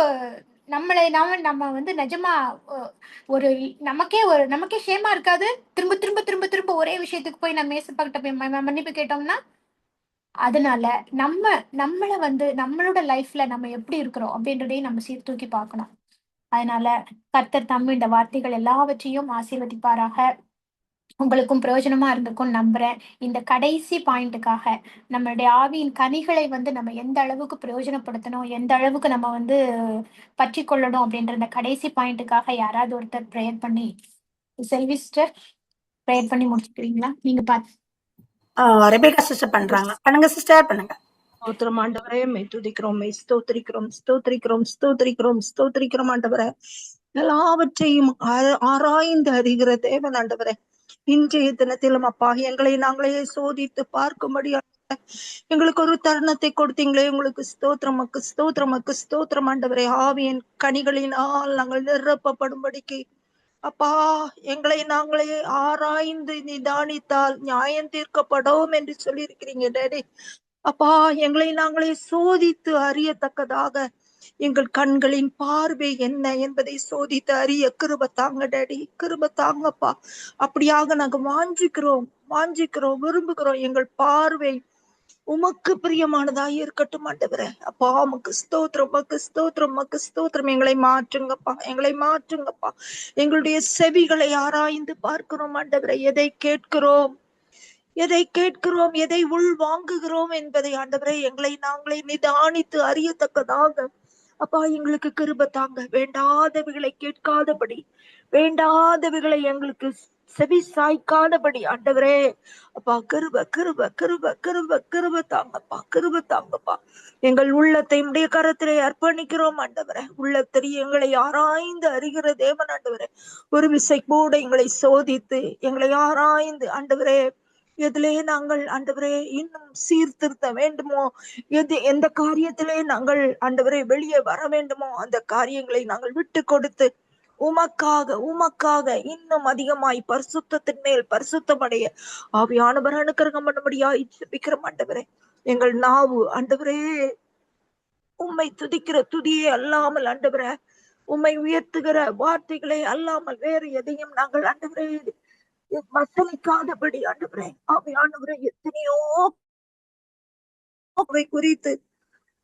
நம்ம வந்து நிஜமா ஒரு நமக்கே ஷேமா இருக்காது. திரும்ப திரும்ப திரும்ப திரும்ப ஒரே விஷயத்துக்கு போய் நம்ம ஏசப்பாக்கிட்ட போய் மன்னிப்பு கேட்டோம்னா. அதனால நம்மளை வந்து நம்மளோட லைஃப்ல நம்ம எப்படி இருக்கிறோம் அப்படின்றதையும் நம்ம சீர்தூக்கி பார்க்கணும். அதனால கர்த்தர் தம்ம இந்த வார்த்தைகள் எல்லாவற்றையும் ஆசீர்வதிப்பாராக. உங்களுக்கும் பிரயோஜனமா இருந்திருக்கும் நம்புறேன். இந்த கடைசி பாயிண்ட்டுக்காக நம்மளுடைய ஆவியின் கனிகளை வந்து நம்ம எந்த அளவுக்கு பிரயோஜனப்படுத்தணும், எந்த அளவுக்கு நம்ம வந்து பற்றி கொள்ளணும் அப்படின்ற இந்த கடைசி பாயிண்ட்டுக்காக யாராவது ஒருத்தர் ப்ரேயர் பண்ணி, செல்வி சிஸ்டர் ப்ரேயர் பண்ணி முடிச்சுக்கிறீங்களா? நீங்க ரெபேக்கா சிஸ்டர் பண்றாங்க. பண்ணுங்க சிஸ்டர், பண்ணுங்க. ஸ்தோத்திரம் ஆண்டவரே, மெய் துதிக்கிறோம், மெய் ஸ்தோத்திரிக்கிறோம், ஸ்தோத்திரிக்கிறோம், ஸ்தோத்திரிக்கிறோம், ஸ்தோத்திரிக்கிறோம் ஆண்டவரே. எல்லாவற்றையும் ஆராய்ந்து அறிகிற தேவன் ஆண்டவரே. இன்றைய தினத்திலும் அப்பா எங்களை நாங்களே சோதித்து பார்க்கும்படி எங்களுக்கு ஒரு தருணத்தை கொடுத்தீங்களே, உங்களுக்கு ஸ்தோத்திரமக்கு ஸ்தோத்திரமக்கு ஸ்தோத்திரம் ஆண்டவரே. ஆவியின் கனிகளினால் நாங்கள் நிரப்பப்படும்படிக்கு அப்பா எங்களை நாங்களே ஆராய்ந்து நிதானித்தால் நியாயம் தீர்க்கப்படும் என்று சொல்லி இருக்கிறீங்க டேடி. அப்பா எங்களை நாங்களே சோதித்து அறியத்தக்கதாக எங்கள் கண்களின் பார்வை என்ன என்பதை சோதித்து அறிய கிருபை தாங்க டேடி, கிருபை தாங்கப்பா. அப்படியாக நாங்க வாஞ்சிக்கிறோம், விரும்புகிறோம். எங்கள் பார்வை உமக்கு பிரியமானதாக இருக்கட்டும் ஆண்டவரே. அப்பா உமக்கு ஸ்தோத்திரம், உமக்கு ஸ்தோத்திரம், உமக்கு ஸ்தோத்திரம். எங்களை மாற்றுங்கப்பா, எங்களை மாற்றுங்கப்பா. எங்களுடைய செவிகளை ஆராய்ந்து பார்க்கிறோம் ஆண்டவரே. எதை கேட்கிறோம், எதை உள் வாங்குகிறோம் என்பதை ஆண்டவரே எங்களை நாங்களே நிதானித்து அறியத்தக்கதாக அப்பா எங்களுக்கு கிருபை தாங்க. வேண்டாதவைகளை கேட்காதபடி, வேண்டாதவைகளை எங்களுக்கு செவி சாய்க்காதபடி ஆண்டவரே அப்பா கிருபை கிருபை கிருபை கிருபை கிருபை தாங்கப்பா, கிருபை தாங்கப்பா. எங்கள் உள்ளத்தை உடைய கரத்திலே அர்ப்பணிக்கிறோம் ஆண்டவரே. உள்ளத்தை எங்களை ஆராய்ந்து அறிகிற தேவன் ஆண்டவரே. ஒரு விசை கூட எங்களை சோதித்து எங்களை ஆராய்ந்து ஆண்டவரே எதிலே நாங்கள் ஆண்டவரே இன்னும் சீர்திருத்த வேண்டுமோ, எந்த காரியத்திலே நாங்கள் ஆண்டவரே வெளியே வர வேண்டுமோ அந்த காரியங்களை நாங்கள் விட்டு கொடுத்து உமக்காக இன்னும் அதிகமாய் பரிசுத்தத்தின் மேல் பரிசுத்தமடைய ஆவியானவர் அனுக்கிரகம் பண்ணும்படியாய் ஜெபிக்கிறோம் ஆண்டவரே. எங்கள் நாவு ஆண்டவரே உம்மை துதிக்கிற துதியே அல்லாமல் ஆண்டவரே, உம்மை உயர்த்துகிற வார்த்தைகளை அல்லாமல் வேறு எதையும் நாங்கள் ஆண்டவரே வசனிக்காதபடி ஆண்டவரே. ஆவியானவரே எத்தனையோ குறித்து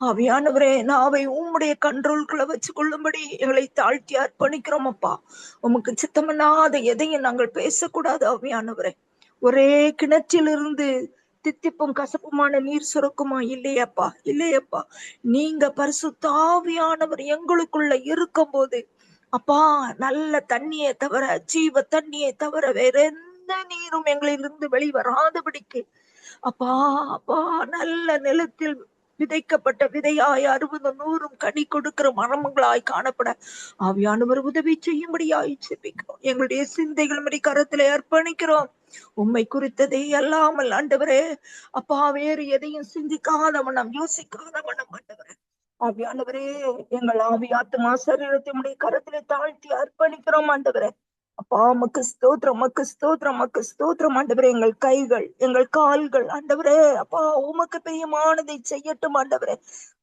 ஆவியானவரே நாவை உம்முடைய கண்ட்ரோல்குள்ள வச்சு கொள்ளும்படி எங்களை தாழ்த்தி அர்ப்பணிக்கிறோம் அப்பா. உமக்கு சித்தமனாத எதையும் நாங்கள் பேசக்கூடாது ஆவியானவரே. ஒரே கிணற்றிலிருந்து தித்திப்பும் கசப்புமான நீர் சுரக்குமா? இல்லையப்பா, இல்லையப்பா. நீங்க பரிசுத்த ஆவியானவர் எங்களுக்குள்ள இருக்கும் போது அப்பா நல்ல தண்ணியை தவிர, ஜீவ தண்ணியை தவிர வேற எந்த நீரும் எங்களிலிருந்து வெளிவராதபடிக்கு அப்பா அப்பா நல்ல நிலத்தில் விதைக்கப்பட்ட விதையாய் 60 100 கனி கொடுக்கிற மரங்களாய் காணப்பட ஆவியானவர் உதவி செய்யும்படியாய் ஜெபிக்கிறோம். எங்களுடைய சிந்தைகள் கரத்திலே அர்ப்பணிக்கிறோம். உம்மை குறித்ததை அல்லாமல் ஆண்டவரே அப்பா வேறு எதையும் சிந்திக்காத வண்ணம், யோசிக்காத வண்ணம் ஆண்டவரே ஆவியானவரே எங்கள் ஆவியாத்மா சரீரத்தை கரத்திலே தாழ்த்தி அர்ப்பணிக்கிறோம் ஆண்டவரே. அப்பா உமக்கு ஸ்தோத்திரம், உமக்கு ஸ்தோத்திரம், உமக்கு ஸ்தோத்திரம் ஆண்டவரே. எங்கள் கைகள் எங்கள் கால்கள் ஆண்டவரே அப்பா உமக்கு பிரியமானதை செய்யட்டும் ஆண்டவரே.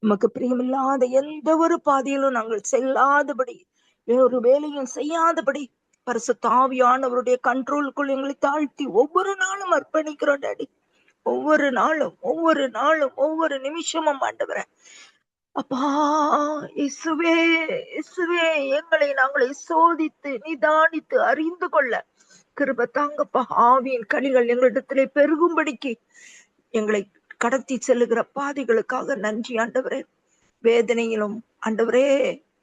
உமக்கு பிரியமில்லாத எந்த ஒரு பாதையிலும் நாங்கள் செல்லாதபடி, வேறு வேலையும் செய்யாதபடி பரிசுத்த ஆவியானவருடைய கண்ட்ரோலுக்குள் எங்களை தாழ்த்தி ஒவ்வொரு நாளும் அர்ப்பணிக்கிறோம் டாடி. ஒவ்வொரு நாளும் ஒவ்வொரு நிமிஷமும் ஆண்டவரே அப்பா இயேசுவே இயேசுவே எங்களை நாங்களே சோதித்து நிதானித்து அறிந்து கொள்ள கிருபை தாங்கப்பா. ஆவியின் கனிகள் எங்களிடத்திலே பெருகும்படிக்கு எங்களை கடத்தி செல்லுகிற பாதைகளுக்காக நன்றி ஆண்டவரே. வேதனையிலும் ஆண்டவரே,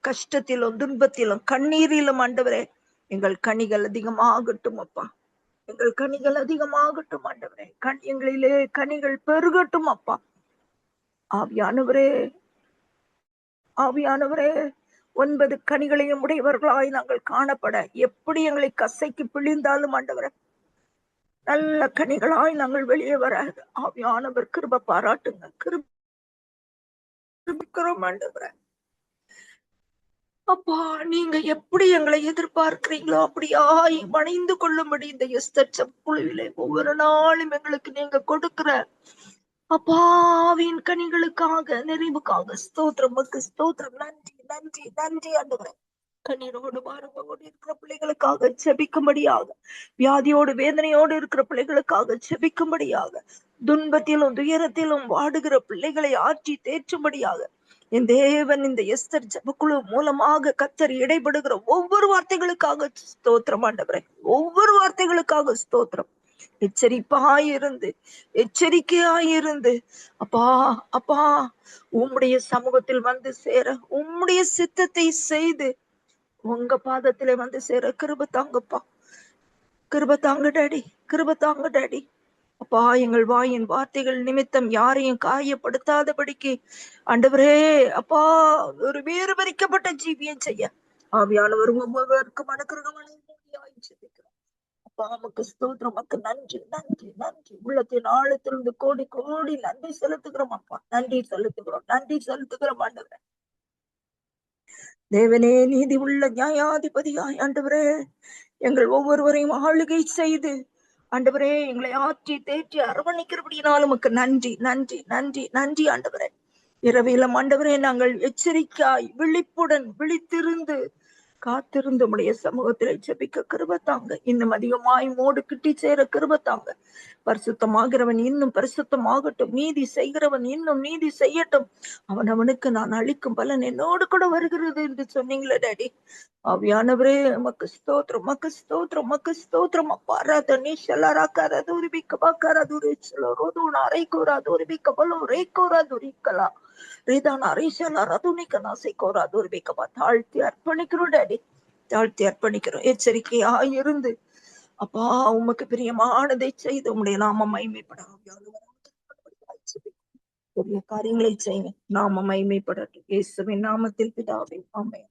கஷ்டத்திலும் துன்பத்திலும் கண்ணீரிலும் ஆண்டவரே எங்கள் கனிகள் அதிகமாகட்டும் அப்பா. எங்கள் கனிகள் அதிகமாகட்டும் ஆண்டவரே. எங்களிலே கனிகள் பெருகட்டும் அப்பா. ஆவியானவரே 9 கனிகளையும் உடையவர்களாய் நாங்கள் காணப்பட எப்படி எங்களை கசைக்கு பிழிந்தாலும் ஆண்டவரே நல்ல கனிகளாய் நாங்கள் வெளியே வர ஆவியானவர் கிருபை பாராட்டுங்க. கிருபிக்கிறோம் ஆண்டவரே. அப்பா நீங்க எப்படி எங்களை எதிர்பார்க்கிறீங்களோ அப்படியாய் வணைந்து கொள்ளும்படி இந்த எஸ்தர் குழுவிலே ஒவ்வொரு நாளும் எங்களுக்கு நீங்க கொடுக்கிற அப்பாவின் கனிகளுக்காக நிறைவுக்காக ஸ்தோத்திரம், ஸ்தோத்திரம். நன்றி நன்றி நன்றி ஆண்டவரே. கண்ணீரோடு பாரத்தோடு இருக்கிற பிள்ளைகளுக்காக ஜெபிக்கும்படியாக, வியாதியோடு வேதனையோடு இருக்கிற பிள்ளைகளுக்காக ஜெபிக்கும்படியாக, துன்பத்திலும் துயரத்திலும் வாடுகிற பிள்ளைகளை ஆற்றி தேற்றும்படியாக என் தேவன் இந்த எஸ்தர் ஜெபக்குழு மூலமாக கர்த்தர் இடைபடுகிற ஒவ்வொரு வார்த்தைகளுக்காக ஸ்தோத்திரம் ஆண்டவரே. ஒவ்வொரு வார்த்தைகளுக்காக ஸ்தோத்திரம். எச்சரிக்கையாயிருந்து அப்பா அப்பா உம்முடைய சமூகத்தில் வந்து சேர, உம்முடைய சித்தத்தை செய்து உங்க பாதத்திலே வந்து சேர கிருபை தாங்கப்பா. கிருபை தாங்க டாடி, கிருபை தாங்க டாடி. அப்பா, எங்கள் வாயின் வார்த்தைகள் நிமித்தம் யாரையும் காயப்படுத்தாதபடிக்கு ஆண்டவரே அப்பா, ஒரு வேறு பறிக்கப்பட்ட ஜீவியம் செய்ய ஆவியானவர் ஒவ்வொருவருக்கும் அனுக்கிரகம் ஜெபிக்கிறோம். அப்பா, உமக்கு ஸ்தோத்திரம், உமக்கு நன்றி நன்றி நன்றி. உள்ளத்தின் ஆழத்திலிருந்து கோடி கோடி நன்றி செலுத்துகிறோம் அப்பா, நன்றி செலுத்துகிறோம், நன்றி செலுத்துகிறோம் ஆண்டவரே. தேவனே, நீதி உள்ள நியாயாதிபதியாய் ஆண்டவரே, எங்கள் ஒவ்வொருவரையும் ஆளுகை செய்து ஆண்டவரே எங்களை ஆற்றி தேற்றி அரவணைக்கிறபடினாலும் உமக்கு நன்றி நன்றி நன்றி நன்றி ஆண்டவரே. இரவிலும் ஆண்டவரே நாங்கள் எச்சரிக்கையாய் விழிப்புடன் விழித்திருந்து காத்திருந்து உடைய சமூகத்திலே ஜெபிக்க கிருபை தாங்க. இன்னும் அதிகமாய் மோடு கிட்டி சேர கிருபை தாங்க. பரிசுத்தமாகிறவன் இன்னும் பரிசுத்தமாகட்டும், நீதி செய்கிறவன் இன்னும் நீதி செய்யட்டும், அவனுக்கு நான் அளிக்கும் பலன் என்னோடு கூட வருகிறது என்று சொன்னீங்களே டாடி. ஆவியானவரே, உமக்கு ஸ்தோத்திரம், உமக்கு ஸ்தோத்திரம், உமக்கு ஸ்தோத்திரம் அப்பா. ரதனி ஷலராக்கார துரிபிக்க பாக்கார துரிச்சலோ ரோதுனா ரைகோரா துரிபிக்க பலோ ரேகோரா துரிக்கலா ரிதானா ரிஷலா ரதுனிக்கனா சைகோரா துரிபிக்க. தாழ்த்தி அர்ப்பணிக்கிறோம் டாடி, தாழ்த்தி அர்ப்பணிக்கிறோம். எச்சரிக்கையா இருந்து அப்பா, உமக்கு பிரியமானதை செய்து உம்முடைய நாமம் மகிமைப்பட பெரிய காரியங்களை செய்வேன். நாம மகிமைப்படட்டும். இயேசுவின் நாமத்தில் பிதாவே, ஆமென்.